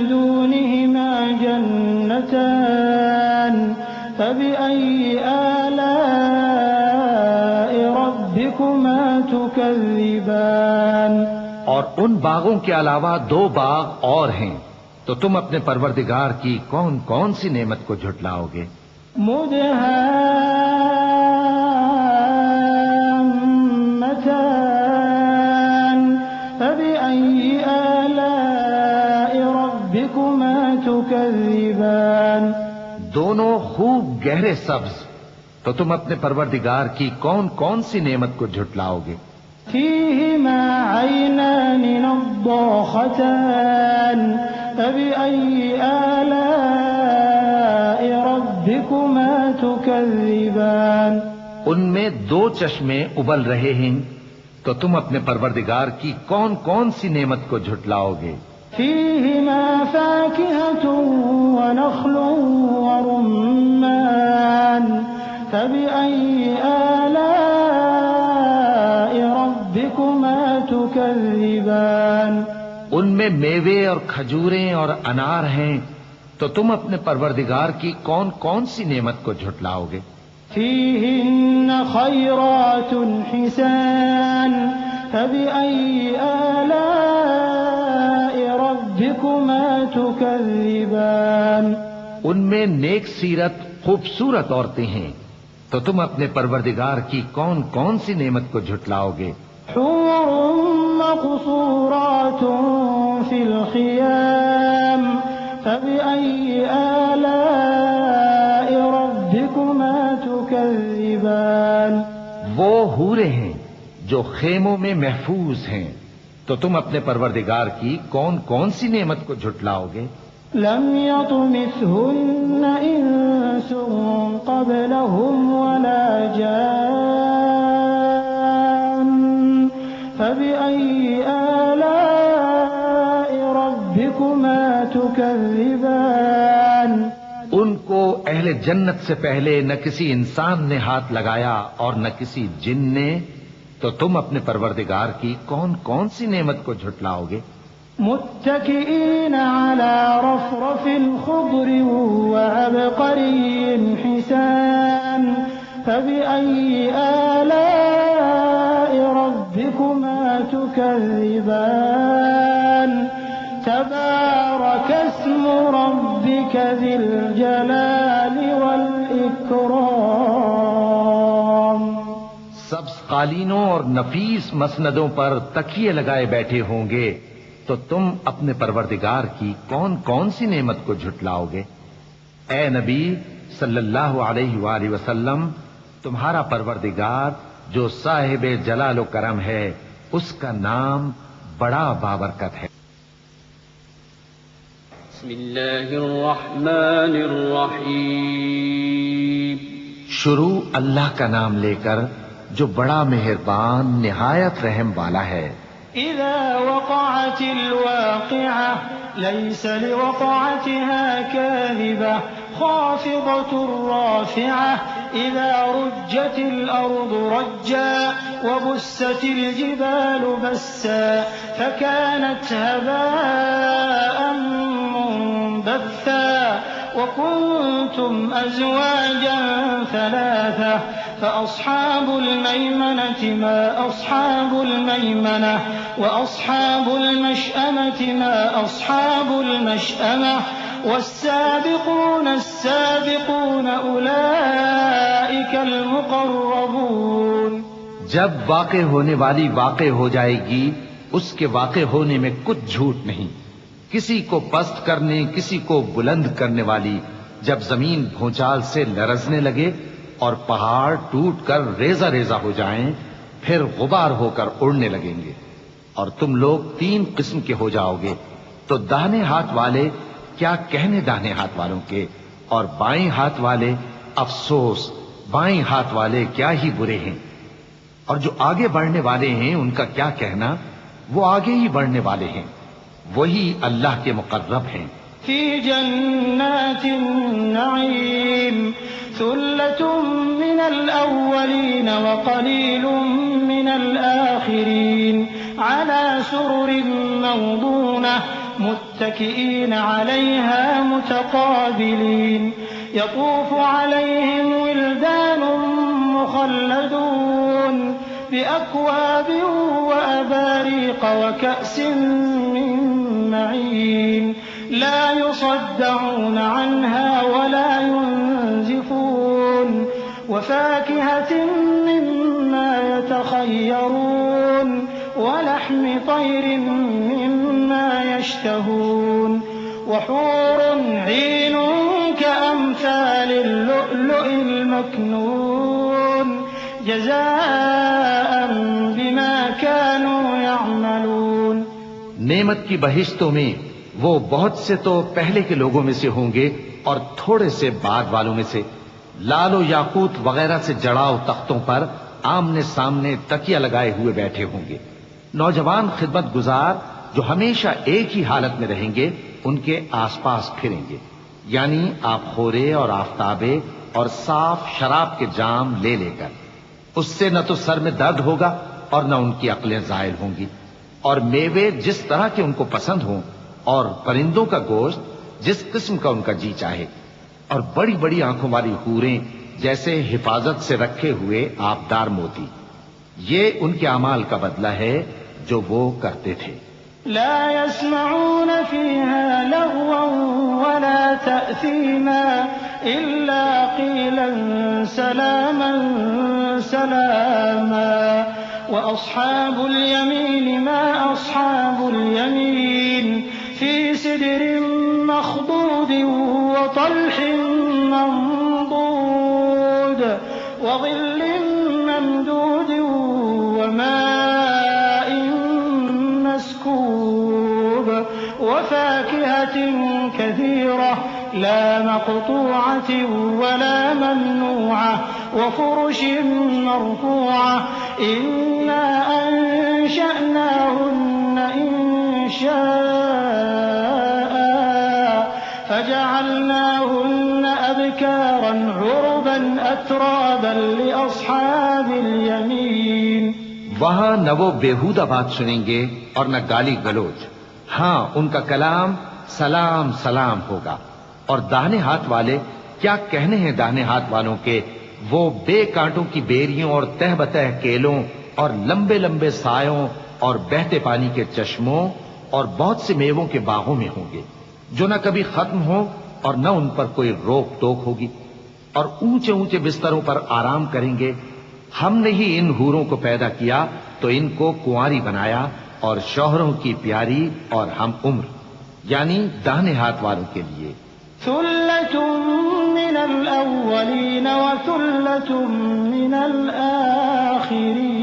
دونهما جنتان فبأي آلاء ربكما تكذبان اور ان باغوں کے علاوہ دو باغ اور ہیں، تو تم اپنے پروردگار کی کون کون سی نعمت کو جھٹلاؤ گے؟ مدهامتان فبأي آلاء ربكما تكذبان دونوں خوب گہرے سبز، تو تم اپنے پروردگار کی کون کون سی نعمت کو جھٹلاؤ گے؟ فيهما عينان نضاختان فبأي آلاء ربكما تكذبان ان میں دو چشمے ابل رہے ہیں، تو تم اپنے پروردگار کی کون کون سی نعمت کو جھٹلاؤ گے؟ فيهما فاكهة ونخل ورمان فبأي آلاء ربكما تكذبان ان میں میوے اور کھجوریں اور انار ہیں، تو تم اپنے پروردگار کی کون کون سی نعمت کو جھٹلاؤ گے؟ فيهن خيرات حسان فبأي آلاء ربكما تكذبان ان میں نیک سیرت خوبصورت عورتیں ہیں، تو تم اپنے پروردگار کی کون کون سی نعمت کو جھٹلاؤ گے؟ حور مقصورات في الخيام فبأي آلاء ربكما تكذبان وہ حوریں ہیں جو خیموں میں محفوظ ہیں، تو تم اپنے پروردگار کی کون کون سی نعمت کو جھٹلاؤ گے؟ لم يطمثهن إنس قبلهم ولا جان فبأي آلاء ربكما تكذبان ان کو اہل جنت سے پہلے نہ کسی انسان نے ہاتھ لگایا اور نہ کسی جن نے، تو تم اپنے پروردگار کی کون کون سی نعمت کو جھٹلاؤ گے؟ متكئين على رفرف خضر وعبقري حسان فبأي آلاء ربكما تكذبان تبارك اسم ربك ذي الجلال والإكرام سبز قالینوں اور نفیس مسندوں پر تکیے لگائے بیٹھے ہوں گے، تو تم اپنے پروردگار کی کون کون سی نعمت کو جھٹلاؤ گے؟ اے نبی صلی اللہ علیہ وآلہ وسلم، تمہارا پروردگار جو صاحب جلال و کرم ہے، اس کا نام بڑا بابرکت ہے۔ بسم اللہ الرحمن الرحیم۔ شروع اللہ کا نام لے کر جو بڑا مہربان نہایت رحم والا ہے۔ إذا وقعت الواقعة ليس لوقعتها كاذبة خافضة رافعة إذا رجت الأرض رجا وبست الجبال بسا فكانت هباء منبثا وكنتم أزواجا ثلاثة فأصحاب الميمنة ما أصحاب الميمنة وأصحاب المشأمة ما أصحاب المشأمة والسابقون السابقون أولئك المقربون. جب واقع ہونے والی واقع ہو جائے گی اس کے واقع ہونے میں کچھ جھوٹ نہیں. کسی کو پست کرنے کسی کو بلند کرنے والی جب زمین بھونچال سے لرزنے لگے اور پہاڑ ٹوٹ کر ریزہ ریزہ ہو جائیں پھر غبار ہو کر اڑنے لگیں گے اور تم لوگ 3 قسم کے ہو جاؤ گے تو داہنے ہاتھ والے کیا کہنے داہنے ہاتھ والوں کے اور بائیں ہاتھ والے افسوس بائیں ہاتھ والے کیا ہی برے ہیں اور جو آگے بڑھنے والے ہیں ان کا کیا کہنا وہ آگے ہی بڑھنے والے ہیں وہی اللہ کے مقرب ہیں. فی جنات النعیم ثلة من الأولين وقليل من الآخرين على سرر موضونة متكئين عليها متقابلين يطوف عليهم ولدان مخلدون بأكواب وأباريق وكأس من معين لا يصدعون عنها ولا ينزفون وفاكهة مما يتخيرون ولحم طير مما يشتهون وحور عين كأمثال اللؤلؤ المكنون جزاء بما كانوا يعملون. نعمت کی بہشتوں میں وہ بہت سے تو پہلے کے لوگوں میں سے ہوں گے اور تھوڑے سے بعد والوں میں سے لال و یاقوت وغیرہ سے جڑاؤ تختوں پر آمنے سامنے تکیہ لگائے ہوئے بیٹھے ہوں گے. نوجوان خدمت گزار جو ہمیشہ ایک ہی حالت میں رہیں گے ان کے آس پاس پھریں گے یعنی آپ خورے اور آفتابے اور صاف شراب کے جام لے لے کر. اس سے نہ تو سر میں درد ہوگا اور نہ ان کی عقلیں زائل ہوں گی اور میوے جس طرح کے ان کو پسند ہوں اور پرندوں کا گوشت جس قسم کا ان کا جی چاہے اور بڑی بڑی آنکھوں والی حوریں جیسے حفاظت سے رکھے ہوئے آبدار موتی. یہ ان کے اعمال کا بدلہ ہے جو وہ کرتے تھے. لا يسمعون فيها لغوا ولا تأثيما إلا قيلا سلاما سلاما وأصحاب اليمين ما أصحاب اليمين في سدر مخضود وطلح منضود وظل ممدود وماء مسكوب وفاكهة كثيرة لا مقطوعة ولا ممنوعة وفرش مرفوعة إنا أنشأناهن إنشاء فجعلناهن أبكارا عربا أترابا لأصحاب اليمين. وہاں نہ وہ بیہودہ بات سنیں گے اور نہ گالی گلوچ. ہاں ان کا کلام سلام سلام ہوگا. اور داہنے ہاتھ والے کیا کہنے ہیں داہنے ہاتھ والوں کے وہ بے کانٹوں کی بیریوں اور تہ بتہ کیلوں اور لمبے لمبے سایوں اور بہتے پانی کے چشموں اور بہت سے میووں کے باغوں میں ہوں گے جو نہ کبھی ختم ہو اور نہ ان پر کوئی روک ٹوک ہوگی اور اونچے اونچے بستروں پر آرام کریں گے. ہم نے ہی ان حوروں کو پیدا کیا تو ان کو کنواری بنایا اور شوہروں کی پیاری اور ہم عمر یعنی داہنے ہاتھ والوں کے لیے. ثلة من الأولين وثلة من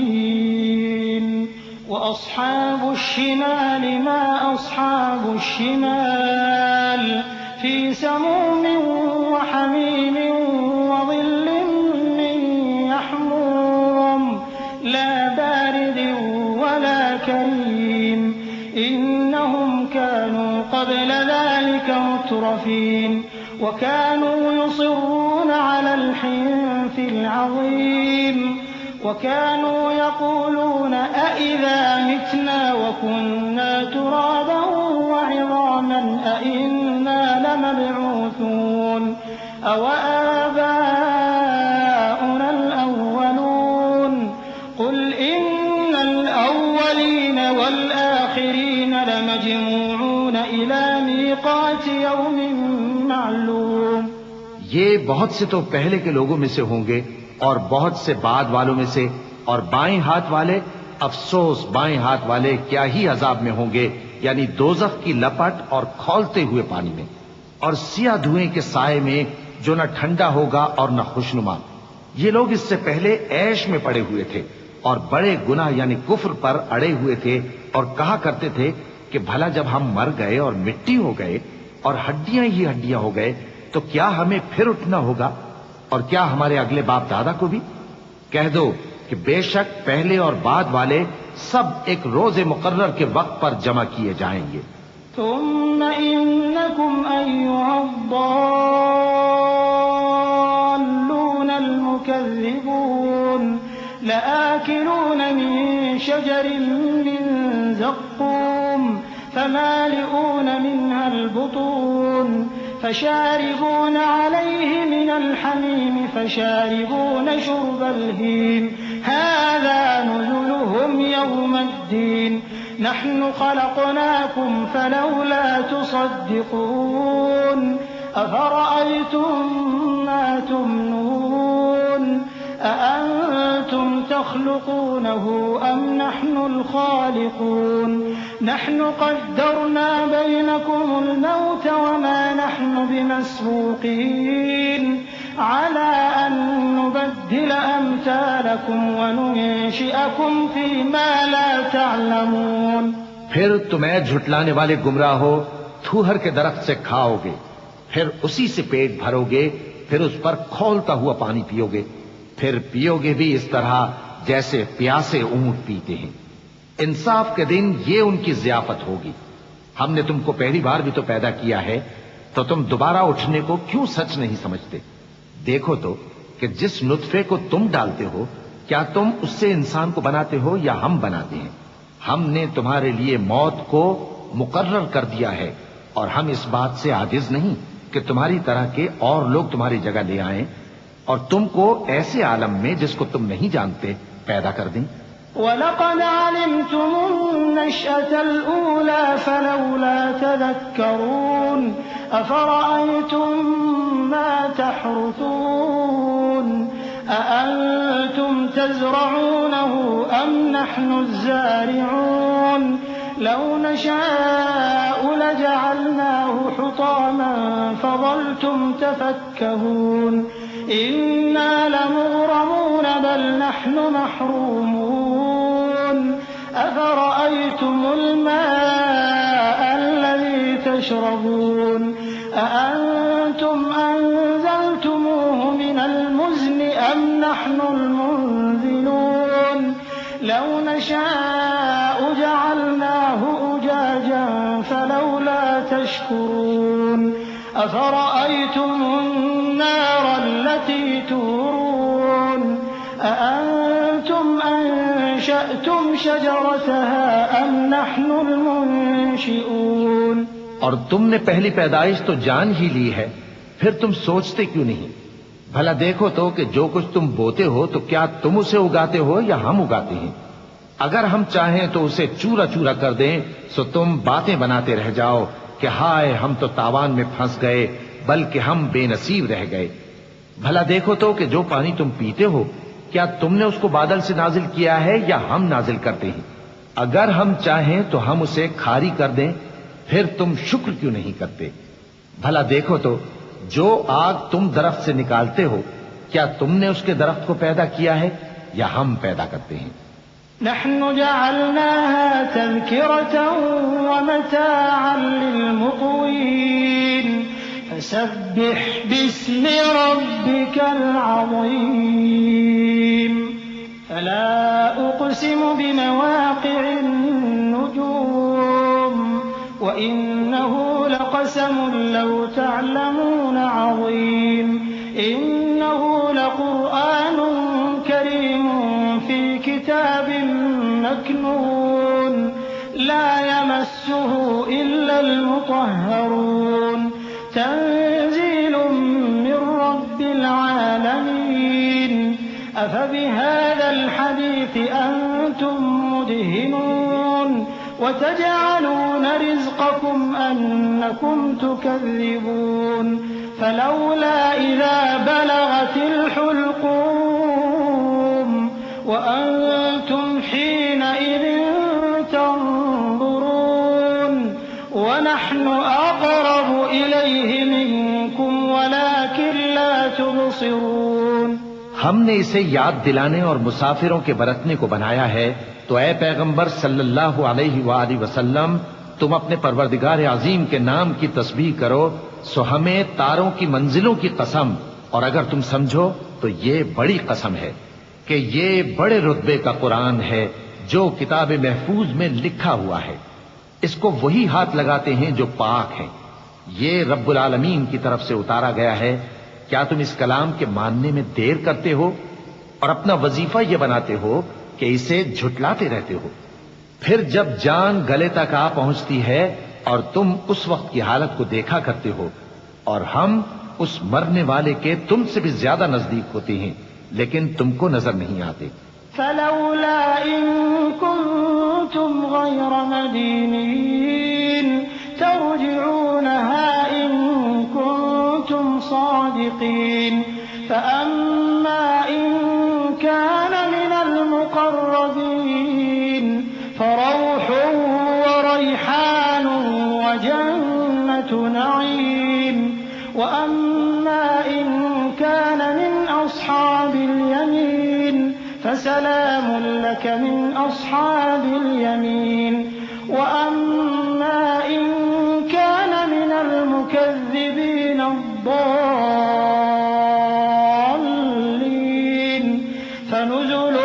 الآخرين وأصحاب الشمال ما أصحاب الشمال في سموم وحميم وظل من يحموم لا بارد ولا كريم إنهم كانوا قبل ذلك مترفين وكانوا يصرون على الحنث العظيم وكانوا يقولون أئذا متنا وكنا ترابا وعظاما أئنا لمبعوثون أوآباؤنا الأولون قل إن الأولين والآخرين لمجموعون إلى ميقات يوم معلوم. یہ بہت سے تو پہلے کے لوگوں میں سے ہوں گے اور بہت سے بعد والوں میں سے، اور بائیں ہاتھ والے، افسوس بائیں ہاتھ والے کیا ہی عذاب میں ہوں گے، یعنی دوزخ کی لپٹ اور کھولتے ہوئے پانی میں، اور سیاہ دھوئیں کے سائے میں جو نہ ٹھنڈا ہوگا اور نہ خوشنما. یہ لوگ اس سے پہلے عیش میں پڑے ہوئے تھے اور بڑے گناہ یعنی کفر پر اڑے ہوئے تھے، اور کہا کرتے تھے کہ بھلا جب ہم مر گئے اور مٹی ہو گئے اور ہڈیاں ہی ہڈیاں ہو گئے تو کیا ہمیں پھر اٹھنا ہوگا، اور کیا ہمارے اگلے باپ دادا کو بھی؟ کہہ دو کہ بے شک پہلے اور بعد والے سب ایک روز مقرر کے وقت پر جمع کیے جائیں گے. ثم إنكم أيها الضالون المكذبون لآكلون من شجر من زقوم فمالئون منها البطون فشاربون عليه من الحميم فشاربون شرب الهيم هذا نزلهم يوم الدين نحن خلقناكم فلولا تصدقون أفرأيتم ما تمنون أأنتم تخلقونه أم نحن الخالقون نحن قدرنا بينكم الموت وما نحن بمسبوقين على أن نبدل أمثالكم وننشئكم فيما لا تعلمون. پھر تم اے جھٹلانے والے گمراہ ہو تھوہر کے درخت سے کھاؤ گے، پھر اسی سے پیٹ بھرو گے، پھر اس پر کھولتا ہوا پانی پیو گے، پھر پیو گے بھی اس طرح جیسے پیاسے اونٹ پیتے ہیں. انصاف کے دن یہ ان کی ضیافت ہوگی. ہم نے تم کو پہلی بار بھی تو پیدا کیا ہے، تو تم دوبارہ اٹھنے کو کیوں سچ نہیں سمجھتے؟ دیکھو تو کہ جس نطفے کو تم ڈالتے ہو کیا تم اس سے انسان کو بناتے ہو یا ہم بناتے ہیں؟ ہم نے تمہارے لیے موت کو مقرر کر دیا ہے، اور ہم اس بات سے عاجز نہیں کہ تمہاری طرح کے اور لوگ تمہاری جگہ لے آئیں اور تم کو ایسے عالم میں جس کو تم نہیں جانتے پیدا کر دیں. وَلَقَدْ عَلِمْتُمُ النَّشْأَةَ الْأُولَى فَلَوْلَا تَذَكَّرُونَ أَفَرَأَيْتُم مَّا تَحْرُثُونَ أَأَنتُمْ تَزْرَعُونَهُ أَمْ نَحْنُ الزَّارِعُونَ لَوْ نَشَاءُ لَجَعَلْنَاهُ حُطَامًا فَظَلْتُمْ تَفَكَّهُونَ إِنَّا لَمُغْرَمُونَ بَلْ نَحْنُ مَحْرُومُونَ أَفَرَأَيْتُمُ الْمَاءَ الَّذِي تَشْرَبُونَ أَأَنتُمْ أَنزَلْتُمُوهُ مِنَ الْمُزْنِ أَمْ نَحْنُ الْمُنزِلُونَ لَوْ نَشَاءُ جَعَلْنَاهُ أُجَاجًا فَلَوْلَا تَشْكُرُونَ أَفَرَأَيْتُمُ النَّارَ الَّتِي تُورُونَ أَأَنتُمْ أَنشَأْتُمْ شَجَرَتَهَا أَمْ نَحْنُ الْمُنشِئُونَ. اور تم نے پہلی پیدائش تو جان ہی لی ہے، پھر تم سوچتے کیوں نہیں؟ بھلا دیکھو تو کہ جو کچھ تم بوتے ہو تو کیا تم اسے اگاتے ہو یا ہم اگاتے ہیں؟ اگر ہم چاہیں تو اسے چورا چورا کر دیں سو تم باتیں بناتے رہ جاؤ کہ ہائے ہم تو تاوان میں پھنس گئے، بلکہ ہم بے نصیب رہ گئے. بھلا دیکھو تو کہ جو پانی تم پیتے ہو کیا تم نے اس کو بادل سے نازل کیا ہے یا ہم نازل کرتے ہیں؟ اگر ہم چاہیں تو ہم اسے کھاری کر دیں، پھر تم شکر کیوں نہیں کرتے؟ بھلا دیکھو تو جو آگ تم درخت سے نکالتے ہو کیا تم نے اس کے درخت کو پیدا کیا ہے یا ہم پیدا کرتے ہیں؟ نحن جعلناها تذكرة ومتاعا للمقوين فسبح باسم ربك العظيم. فلا أقسم بمواقع النجوم وإنه لقسم لو تعلمون عظيم إنه لقرآن كريم في كتاب مكنون لا يمسه إلا المطهرون تنزيل من رب العالمين أفبهذا الحديث أنتم مدهنون وتجعلون رزقكم أنكم تكذبون فلولا إذا بلغت الحلقوم وأنتم حينئذ تنظرون ونحن أقرب إليه منكم ولكن لا تبصرون. ہم نے اسے یاد دلانے اور مسافروں کے برتنے کو بنایا ہے، تو اے پیغمبر صلی اللہ علیہ وآلہ وسلم تم اپنے پروردگار عظیم کے نام کی تسبیح کرو، سو ہمیں تاروں کی منزلوں کی قسم، اور اگر تم سمجھو تو یہ بڑی قسم ہے کہ یہ بڑے رتبے کا قرآن ہے جو کتاب محفوظ میں لکھا ہوا ہے، اس کو وہی ہاتھ لگاتے ہیں جو پاک ہیں، یہ رب العالمین کی طرف سے اتارا گیا ہے. کیا تم اس کلام کے ماننے میں دیر کرتے ہو اور اپنا وظیفہ یہ بناتے ہو کہ اسے جھٹلاتے رہتے ہو؟ پھر جب جان گلے تک آ پہنچتی ہے اور تم اس وقت کی حالت کو دیکھا کرتے ہو اور ہم اس مرنے والے کے تم سے بھی زیادہ نزدیک ہوتے ہیں لیکن تم کو نظر نہیں آتے. فلولا إن كنتم غير مدينين ترجعونها إن كنتم صادقين فأما إن كان من المقربين فروح وريحان وجنة نعيم وأما إن كان من أصحاب اليمين فسلام لك من أصحاب اليمين وأما إن كان من المكذبين الضالين فنزل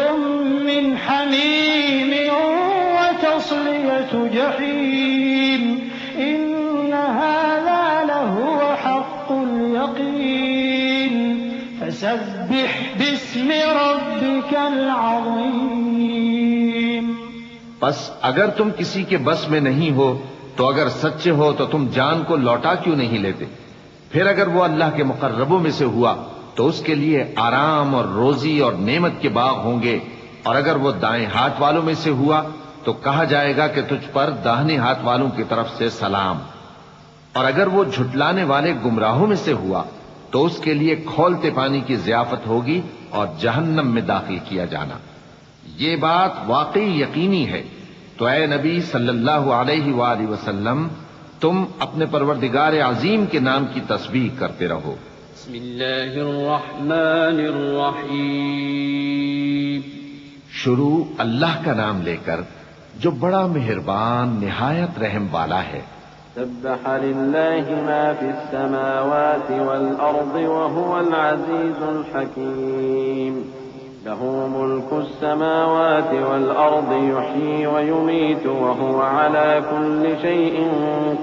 من حميم وتصلية جحيم إن هذا لهو حق اليقين فسبح باسم ربك العظيم. بس اگر تم کسی کے بس میں نہیں ہو تو اگر سچے ہو تو تم جان کو لوٹا کیوں نہیں لیتے؟ پھر اگر وہ اللہ کے مقربوں میں سے ہوا تو اس کے لیے آرام اور روزی اور نعمت کے باغ ہوں گے، اور اگر وہ دائیں ہاتھ والوں میں سے ہوا تو کہا جائے گا کہ تجھ پر داہنے ہاتھ والوں کی طرف سے سلام، اور اگر وہ جھٹلانے والے گمراہوں میں سے ہوا تو اس کے لیے کھولتے پانی کی ضیافت ہوگی اور جہنم میں داخل کیا جانا. یہ بات واقعی یقینی ہے، تو اے نبی صلی اللہ علیہ وآلہ وسلم تم اپنے پروردگار عظیم کے نام کی تسبیح کرتے رہو. بسم اللہ الرحمن الرحیم. شروع اللہ کا نام لے کر جو بڑا مہربان نہایت رحم والا ہے. سبح لله ما في السماوات والأرض وهو العزيز الحكيم. له ملك السماوات والأرض يحيي ويميت وهو على كل شيء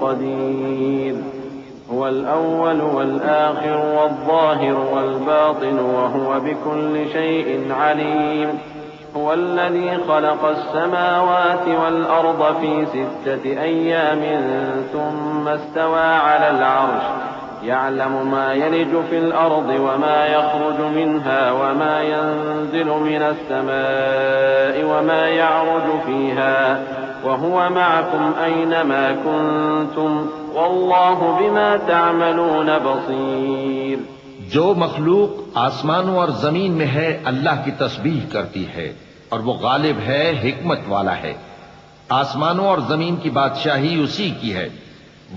قدير. هو الأول والآخر والظاهر والباطن وهو بكل شيء عليم. هو الذي خلق السماوات والأرض في 6 أيام ثم استوى على العرش يعلم ما يلج في الأرض وما يخرج منها وما ينزل من السماء وما يعرج فيها وهو معكم أينما كنتم والله بما تعملون بصير. جو مخلوق آسمانوں اور زمین میں ہے اللہ کی تسبیح کرتی ہے اور وہ غالب ہے، حکمت والا ہے. آسمانوں اور زمین کی بادشاہی اسی کی ہے،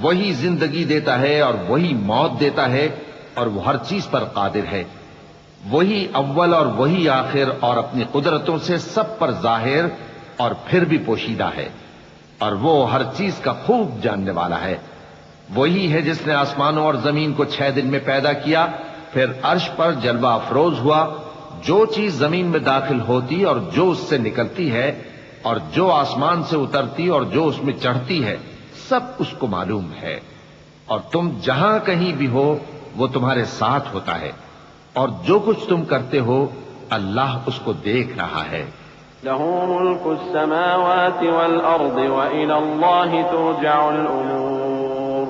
وہی زندگی دیتا ہے اور وہی موت دیتا ہے اور وہ ہر چیز پر قادر ہے. وہی اول اور وہی آخر اور اپنی قدرتوں سے سب پر ظاہر اور پھر بھی پوشیدہ ہے، اور وہ ہر چیز کا خوب جاننے والا ہے. وہی ہے جس نے آسمانوں اور زمین کو 6 دن میں پیدا کیا، پھر عرش پر جلوہ افروز ہوا. جو چیز زمین میں داخل ہوتی اور جو اس سے نکلتی ہے اور جو آسمان سے اترتی اور جو اس میں چڑھتی ہے، سب اس کو معلوم ہے. اور تم جہاں کہیں بھی ہو وہ تمہارے ساتھ ہوتا ہے، اور جو کچھ تم کرتے ہو اللہ اس کو دیکھ رہا ہے۔ له ملك السماوات والأرض وإلى الله ترجع الأمور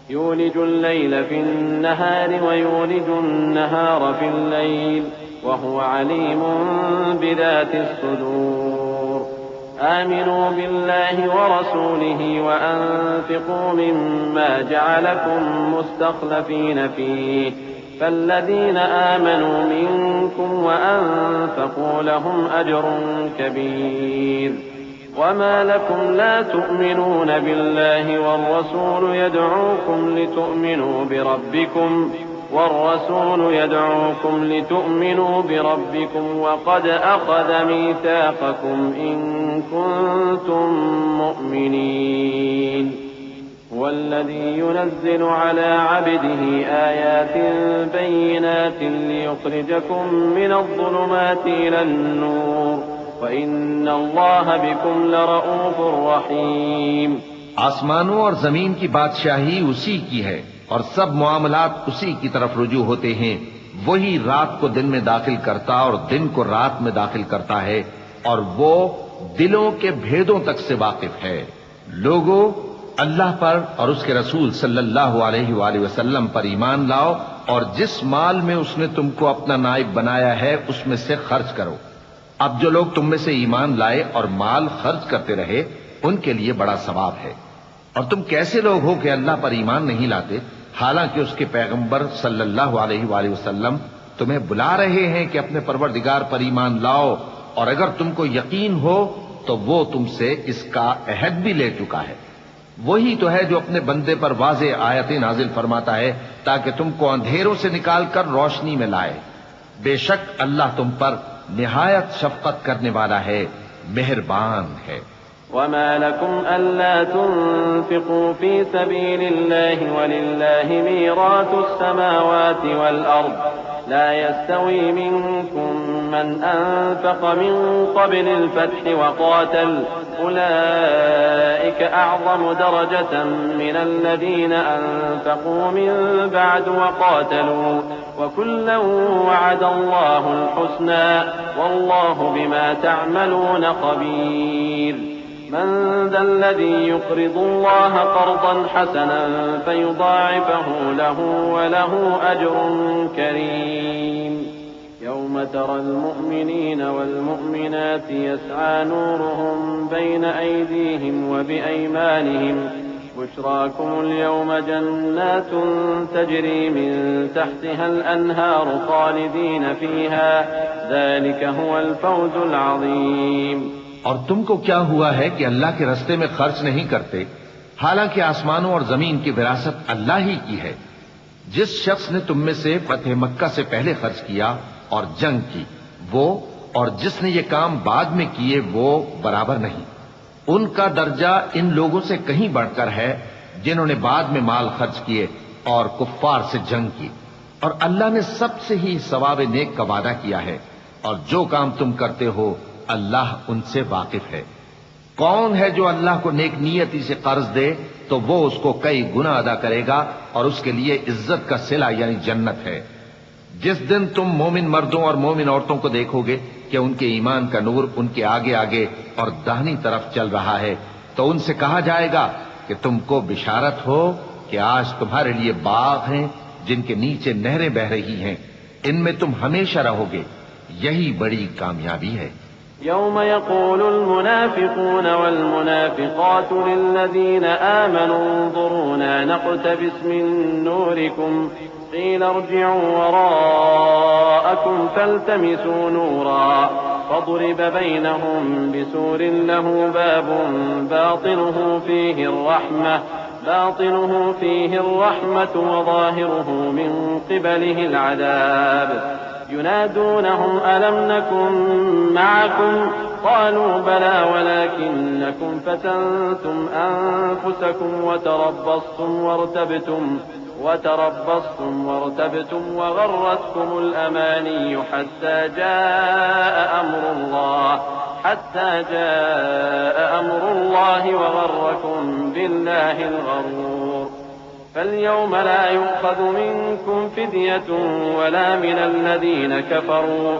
يولج الليل في النهار ويولج النهار في الليل وهو عليم بذات الصدور آمنوا بالله ورسوله وأنفقوا مما جعلكم مستخلفين فيه فالذين آمنوا منكم وأنفقوا لهم أجر كبير وما لكم لا تؤمنون بالله والرسول يدعوكم بربكم وقد أخذ ميثاقكم إن كنتم مؤمنين والذي ينزل على عبده آيات بينات ليخرجكم من الظلمات إلى النور وإن الله بكم لرؤوف رحيم۔ آسمانوں اور زمین کی بادشاہی اسی کی ہے اور سب معاملات اسی کی طرف رجوع ہوتے ہیں۔ وہی رات کو دن میں داخل کرتا اور دن کو رات میں داخل کرتا ہے، اور وہ دلوں کے بھیدوں تک سے واقف ہے۔ لوگوں، اللہ پر اور اس کے رسول صلی اللہ علیہ وآلہ وسلم پر ایمان لاؤ، اور جس مال میں اس نے تم کو اپنا نائب بنایا ہے اس میں سے خرچ کرو۔ اب جو لوگ تم میں سے ایمان لائے اور مال خرچ کرتے رہے ان کے لیے بڑا ثواب ہے۔ اور تم کیسے لوگ ہو کہ اللہ پر ایمان نہیں لاتے، حالانکہ اس کے پیغمبر صلی اللہ علیہ وآلہ وسلم تمہیں بلا رہے ہیں کہ اپنے پروردگار پر ایمان لاؤ، اور اگر تم کو یقین ہو تو وہ تم سے اس کا عہد بھی لے چکا ہے۔ وہی تو ہے جو اپنے بندے پر واضح آیتیں نازل فرماتا ہے تاکہ تم کو اندھیروں سے نکال کر روشنی میں لائے۔ بے شک اللہ تم پر نہایت شفقت کرنے والا ہے، مہربان ہے۔ وما لكم ألا تنفقوا في سبيل الله ولله ميراث السماوات والأرض لا يستوي منكم من أنفق من قبل الفتح وقاتل أولئك أعظم درجة من الذين أنفقوا من بعد وقاتلوا وكلا وعد الله الحسنى والله بما تعملون خبير من ذا الذي يقرض الله قرضا حسنا فيضاعفه له وله أجر كريم يوم ترى المؤمنين والمؤمنات يسعى نورهم بين أيديهم وبأيمانهم بشراكم اليوم جنات تجري من تحتها الأنهار خالدين فيها ذلك هو الفوز العظيم۔ اور تم کو کیا ہوا ہے کہ اللہ کے رستے میں خرچ نہیں کرتے، حالانکہ آسمانوں اور زمین کی وراثت اللہ ہی کی ہے۔ جس شخص نے تم میں سے فتح مکہ سے پہلے خرچ کیا اور جنگ کی، وہ اور جس نے یہ کام بعد میں کیے وہ برابر نہیں۔ ان کا درجہ ان لوگوں سے کہیں بڑھ کر ہے جنہوں نے بعد میں مال خرچ کیے اور کفار سے جنگ کی، اور اللہ نے سب سے ہی ثواب نیک کا وعدہ کیا ہے، اور جو کام تم کرتے ہو اللہ ان سے واقف ہے۔ کون ہے جو اللہ کو نیک نیتی سے قرض دے تو وہ اس کو کئی گنا ادا کرے گا، اور اس کے لیے عزت کا صلہ یعنی جنت ہے۔ جس دن تم مومن مردوں اور مومن عورتوں کو دیکھو گے کہ ان کے ایمان کا نور ان کے آگے آگے اور داہنی طرف چل رہا ہے، تو ان سے کہا جائے گا کہ تم کو بشارت ہو کہ آج تمہارے لیے باغ ہیں جن کے نیچے نہریں بہ رہی ہیں، ان میں تم ہمیشہ رہو گے، یہی بڑی کامیابی ہے۔ يوم يقول المنافقون والمنافقات للذين آمنوا انظرونا نقتبس من نوركم قيل ارجعوا وراءكم فالتمسوا نورا فضرب بينهم بسور له باب باطنه فيه الرحمة وظاهره من قبله العذاب ينادونهم ألم نكن معكم قالوا بلى ولكنكم فتنتم أنفسكم وتربصتم وارتبتم وغرتكم الأماني حتى جاء أمر الله وغركم بالله الغرور فاليوم لا يؤخذ منكم فدية ولا من الذين كفروا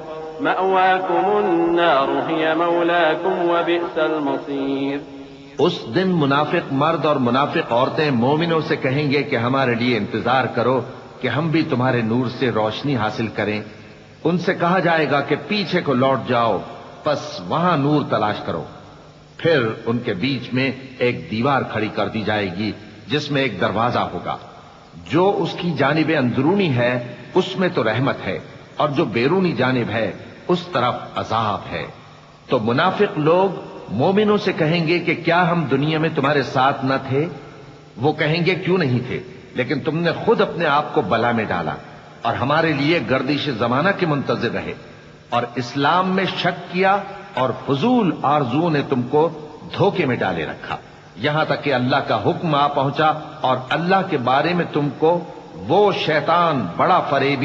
مأواكم النار هي مولاكم وبئس المصير۔ اس دن منافق مرد اور منافق عورتیں مومنوں سے کہیں گے کہ ہمارے لیے انتظار کرو کہ ہم بھی تمہارے نور سے روشنی حاصل کریں۔ ان سے کہا جائے گا کہ پیچھے کو لوٹ جاؤ، پس وہاں نور تلاش کرو۔ پھر ان کے بیچ میں ایک دیوار کھڑی کر دی جائے گی جس میں ایک دروازہ ہوگا، جو اس کی جانب اندرونی ہے اس میں تو رحمت ہے، اور جو بیرونی جانب ہے اس طرف عذاب ہے۔ تو منافق لوگ مومنوں سے کہیں گے کہ کیا ہم دنیا میں تمہارے ساتھ نہ تھے؟ وہ کہیں گے کیوں نہیں تھے، لیکن تم نے خود اپنے آپ کو بلا میں ڈالا اور ہمارے لیے گردش زمانہ کے منتظر رہے، اور اسلام میں شک کیا، اور فضول آرزو نے تم کو دھوکے میں ڈالے رکھا، یہاں تک کہ اللہ کا حکم آ پہنچا اور اللہ کے بارے میں تم کو وہ شیطان بڑا فریب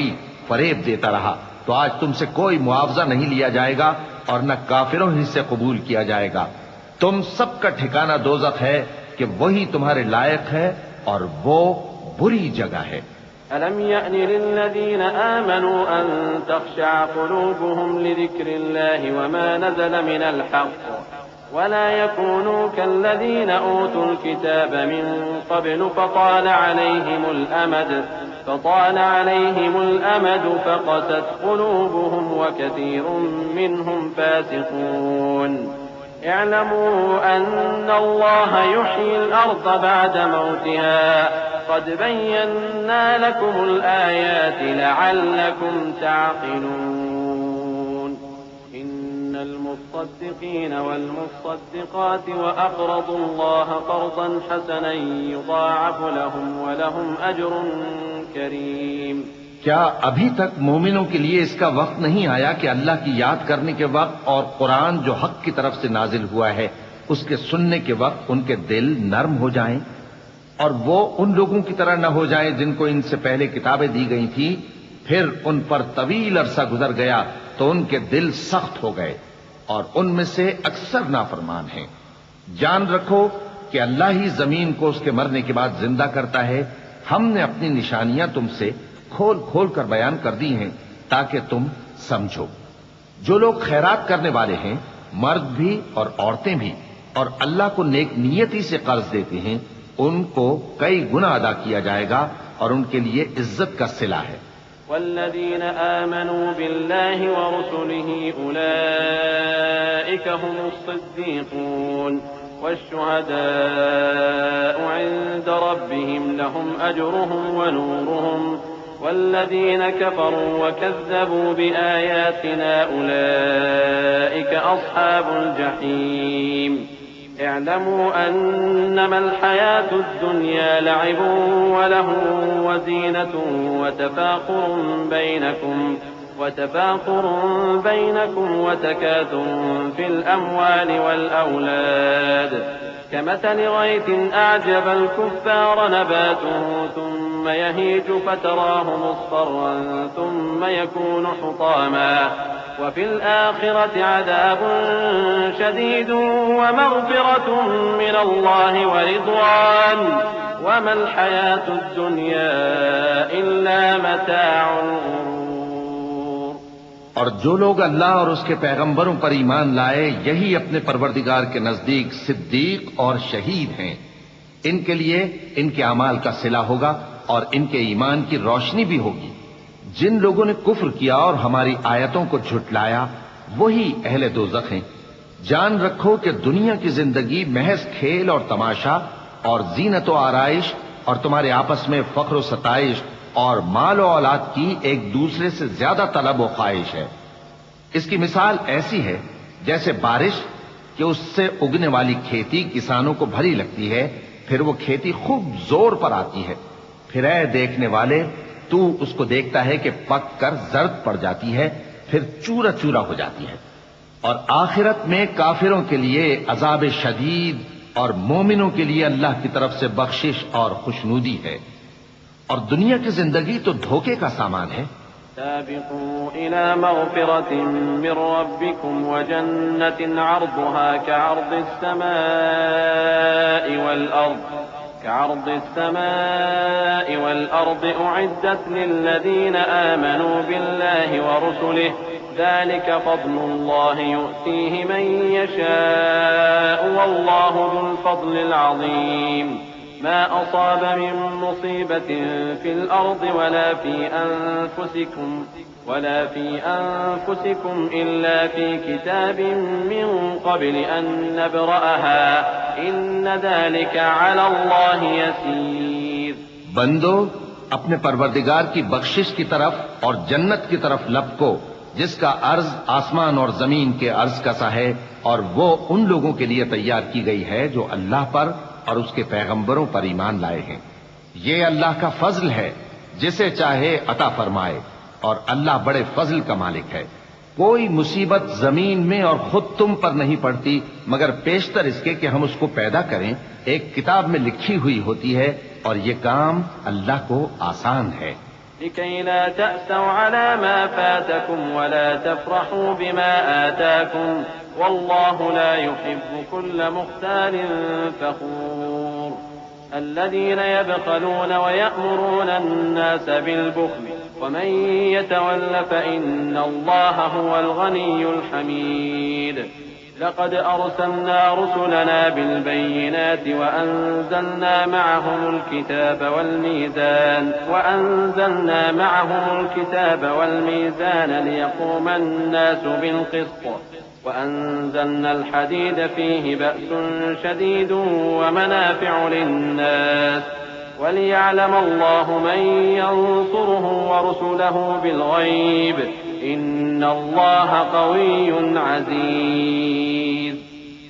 دیتا رہا۔ تو آج تم سے کوئی معاوضہ نہیں لیا جائے گا اور نہ کافروں ہی سے قبول کیا جائے گا۔ تم سب کا ٹھکانہ دوزخ ہے کہ وہی تمہارے لائق ہے اور وہ بری جگہ ہے۔ ألم يأن للذين آمنوا أن تخشع قلوبهم لذكر الله وما نزل من الحق ولا يكونوا كالذين أوتوا الكتاب من قبل فطال عليهم الأمد فقست قلوبهم وكثير منهم فاسقون اعلموا أن الله يحيي الأرض بعد موتها قد بينا لكم الآيات لعلكم تعقلون إن المصدقين والمصدقات وأقرضوا الله قرضا حسنا يضاعف لهم ولهم أجر كريم۔ کیا ابھی تک مومنوں کے لیے اس کا وقت نہیں آیا کہ اللہ کی یاد کرنے کے وقت اور قرآن جو حق کی طرف سے نازل ہوا ہے اس کے سننے کے وقت ان کے دل نرم ہو جائیں اور وہ ان لوگوں کی طرح نہ ہو جائیں جن کو ان سے پہلے کتابیں دی گئی تھیں، پھر ان پر طویل عرصہ گزر گیا تو ان کے دل سخت ہو گئے اور ان میں سے اکثر نافرمان ہیں۔ جان رکھو کہ اللہ ہی زمین کو اس کے مرنے کے بعد زندہ کرتا ہے۔ ہم نے اپنی نشانیاں تم سے کھول کھول کر بیان کر دی ہیں تاکہ تم سمجھو۔ جو لوگ خیرات کرنے والے ہیں، مرد بھی اور عورتیں بھی، اور اللہ کو نیک نیتی سے قرض دیتے ہیں، ان کو کئی گنا ادا کیا جائے گا اور ان کے لیے عزت کا صلہ ہے۔ والذین آمنوا باللہ ورسلہ اولئک هم الصدیقون والشهداء عند ربهم لهم أجرهم ونورهم والذين كفروا وكذبوا بآياتنا أولئك أصحاب الجحيم اعلموا أنما الحياة الدنيا لعب ولهو وزينة وتفاخر بينكم وتكاثر في الأموال والأولاد كمثل غيث أعجب الكفار نباته ثم يهيج فتراه مصفرا ثم يكون حطاما وفي الآخرة عذاب شديد ومغفرة من الله ورضوان وما الحياة الدنيا إلا متاع الغرور۔ اور جو لوگ اللہ اور اس کے پیغمبروں پر ایمان لائے یہی اپنے پروردگار کے نزدیک صدیق اور شہید ہیں۔ ان کے لیے ان کے اعمال کا صلہ ہوگا اور ان کے ایمان کی روشنی بھی ہوگی۔ جن لوگوں نے کفر کیا اور ہماری آیتوں کو جھٹلایا وہی اہل دوزخ ہیں۔ جان رکھو کہ دنیا کی زندگی محض کھیل اور تماشا اور زینت و آرائش اور تمہارے آپس میں فخر و ستائش اور مال و اولاد کی ایک دوسرے سے زیادہ طلب و خواہش ہے۔ اس کی مثال ایسی ہے جیسے بارش کہ اس سے اگنے والی کھیتی کسانوں کو بھلی لگتی ہے، پھر وہ کھیتی خوب زور پر آتی ہے، پھر اے دیکھنے والے تو اس کو دیکھتا ہے کہ پک کر زرد پڑ جاتی ہے، پھر چورا چورا ہو جاتی ہے۔ اور آخرت میں کافروں کے لیے عذاب شدید اور مومنوں کے لیے اللہ کی طرف سے بخشش اور خوشنودی ہے۔ اور دنیا کی زندگی تو دھوکے کا سامان ہے۔ سابقوا إلى مغفرة من ربكم وجنة عرضها كعرض السماء والأرض كعرض السماء والأرض أعدت للذين آمنوا بالله ورسله ذلك فضل الله يؤتيه من يشاء والله ذو الفضل العظيم ما أصاب من مصيبة في الأرض ولا في أنفسكم إلا في كتاب من قبل أن نبرأها إن ذلك على الله يسير۔ بندو اپنے پروردگار کی بخشش کی طرف اور جنت کی طرف لپکو جس کا عرض آسمان اور زمین کے عرض کا سا ہے، اور وہ ان لوگوں کے لیے تیار کی گئی ہے جو اللہ پر اور اس کے پیغمبروں پر ایمان لائے ہیں۔ یہ اللہ کا فضل ہے، جسے چاہے عطا فرمائے، اور اللہ بڑے فضل کا مالک ہے۔ کوئی مصیبت زمین میں اور خود تم پر نہیں پڑتی مگر پیشتر اس کے کہ ہم اس کو پیدا کریں، ایک کتاب میں لکھی ہوئی ہوتی ہے، اور یہ کام اللہ کو آسان ہے۔ لكي لا تأسوا على ما فاتكم ولا تفرحوا بما آتاكم والله لا يحب كل مختال فخور الذين يبخلون ويأمرون الناس بالبخل ومن يتول فإن الله هو الغني الحميد لقد أرسلنا رسلنا بالبينات وأنزلنا معهم الكتاب والميزان ليقوم الناس بالقسط وأنزلنا الحديد فيه بأس شديد ومنافع للناس وليعلم الله من ينصره ورسله بالغيب ان اللہ قوی عزیز۔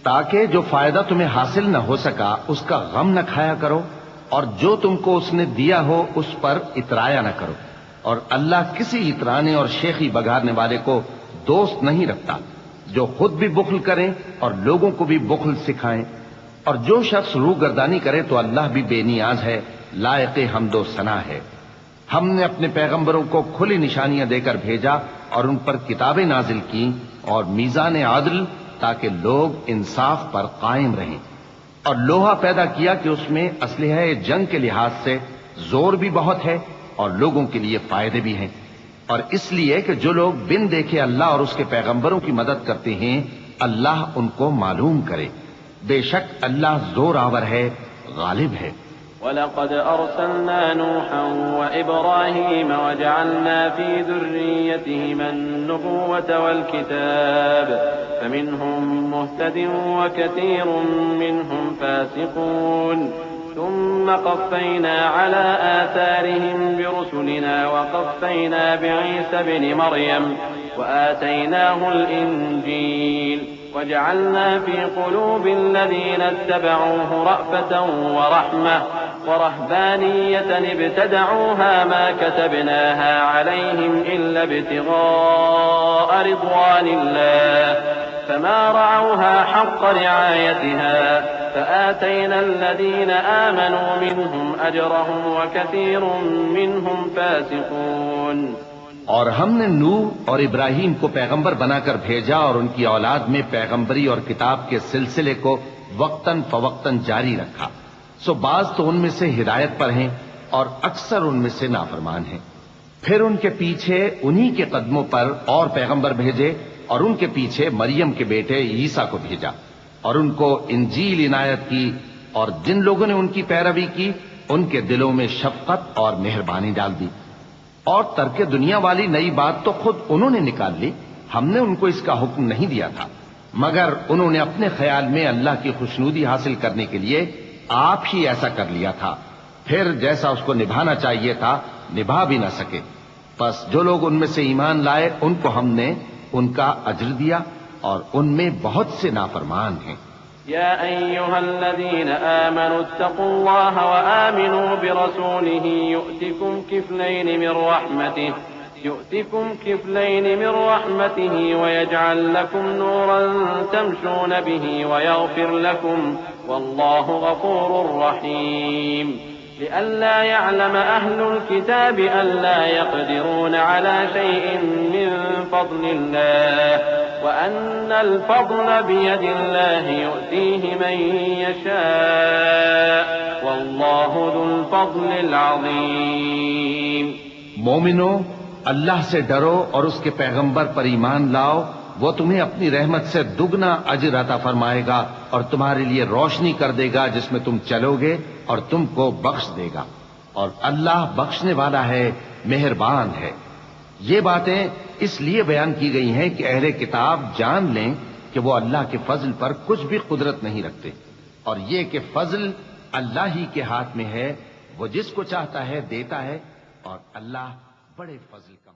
تاکہ جو فائدہ تمہیں حاصل نہ ہو سکا اس کا غم نہ کھایا کرو، اور جو تم کو اس نے دیا ہو اس پر اترایا نہ کرو، اور اللہ کسی اترانے اور شیخی بگاڑنے والے کو دوست نہیں رکھتا جو خود بھی بخل کریں اور لوگوں کو بھی بخل سکھائیں، اور جو شخص روگردانی کرے تو اللہ بھی بے نیاز ہے، لائق حمد و ثنا ہے۔ ہم نے اپنے پیغمبروں کو کھلی نشانیاں دے کر بھیجا اور ان پر کتابیں نازل کی اور میزان عدل تاکہ لوگ انصاف پر قائم رہیں، اور لوہا پیدا کیا کہ اس میں اسلحہ جنگ کے لحاظ سے زور بھی بہت ہے اور لوگوں کے لیے فائدے بھی ہیں، اور اس لیے کہ جو لوگ بن دیکھے اللہ اور اس کے پیغمبروں کی مدد کرتے ہیں اللہ ان کو معلوم کرے، بے شک اللہ زور آور ہے، غالب ہے۔ وَلَقَدْ أَرْسَلْنَا نُوحًا وَإِبْرَاهِيمَ وَجَعَلْنَا فِي ذُرِّيَّتِهِمَا النُّبُوَّةَ وَالْكِتَابَ فَمِنْهُمْ مُهْتَدٍ وَكَثِيرٌ مِّنْهُمْ فَاسِقُونَ ثُمَّ قَفَّيْنَا عَلَى آثَارِهِمْ بِرُسُلِنَا وَقَفَّيْنَا بِعِيسَى ابْنِ مَرْيَمَ وَآتَيْنَاهُ الْإِنْجِيلَ وجعلنا في قلوب الذين اتبعوه رأفة ورحمة ورهبانية ابتدعوها ما كتبناها عليهم إلا ابتغاء رضوان الله فما رعوها حق رعايتها فآتينا الذين آمنوا منهم أجرهم وكثير منهم فاسقون۔ اور ہم نے نوح اور ابراہیم کو پیغمبر بنا کر بھیجا اور ان کی اولاد میں پیغمبری اور کتاب کے سلسلے کو وقتاً فوقتاً جاری رکھا، سو بعض تو ان میں سے ہدایت پر ہیں اور اکثر ان میں سے نافرمان ہیں۔ پھر ان کے پیچھے انہی کے قدموں پر اور پیغمبر بھیجے اور ان کے پیچھے مریم کے بیٹے عیسیٰ کو بھیجا اور ان کو انجیل عنایت کی، اور جن لوگوں نے ان کی پیروی کی ان کے دلوں میں شفقت اور مہربانی ڈال دی، اور ترک دنیا والی نئی بات تو خود انہوں نے نکال لی، ہم نے ان کو اس کا حکم نہیں دیا تھا، مگر انہوں نے اپنے خیال میں اللہ کی خوشنودی حاصل کرنے کے لیے آپ ہی ایسا کر لیا تھا، پھر جیسا اس کو نبھانا چاہیے تھا نبھا بھی نہ سکے۔ پس جو لوگ ان میں سے ایمان لائے ان کو ہم نے ان کا اجر دیا، اور ان میں بہت سے نافرمان ہیں۔ يا أيها الذين آمنوا اتقوا الله وآمنوا برسوله يؤتكم كفلين من رحمته ويجعل لكم نورا تمشون به ويغفر لكم والله غفور رحيم لئلا يعلم أهل الكتاب ألا يقدرون على شيء من فضل الله وأن الفضل بيد الله يؤتيه من يشاء والله واللہ ذو الفضل العظیم۔ مومنو، اللہ سے ڈرو اور اس کے پیغمبر پر ایمان لاؤ، وہ تمہیں اپنی رحمت سے دگنا اجر عطا فرمائے گا اور تمہارے لیے روشنی کر دے گا جس میں تم چلو گے اور تم کو بخش دے گا، اور اللہ بخشنے والا ہے، مہربان ہے۔ یہ باتیں اس لیے بیان کی گئی ہیں کہ اہل کتاب جان لیں کہ وہ اللہ کے فضل پر کچھ بھی قدرت نہیں رکھتے، اور یہ کہ فضل اللہ ہی کے ہاتھ میں ہے، وہ جس کو چاہتا ہے دیتا ہے، اور اللہ بڑے فضل کا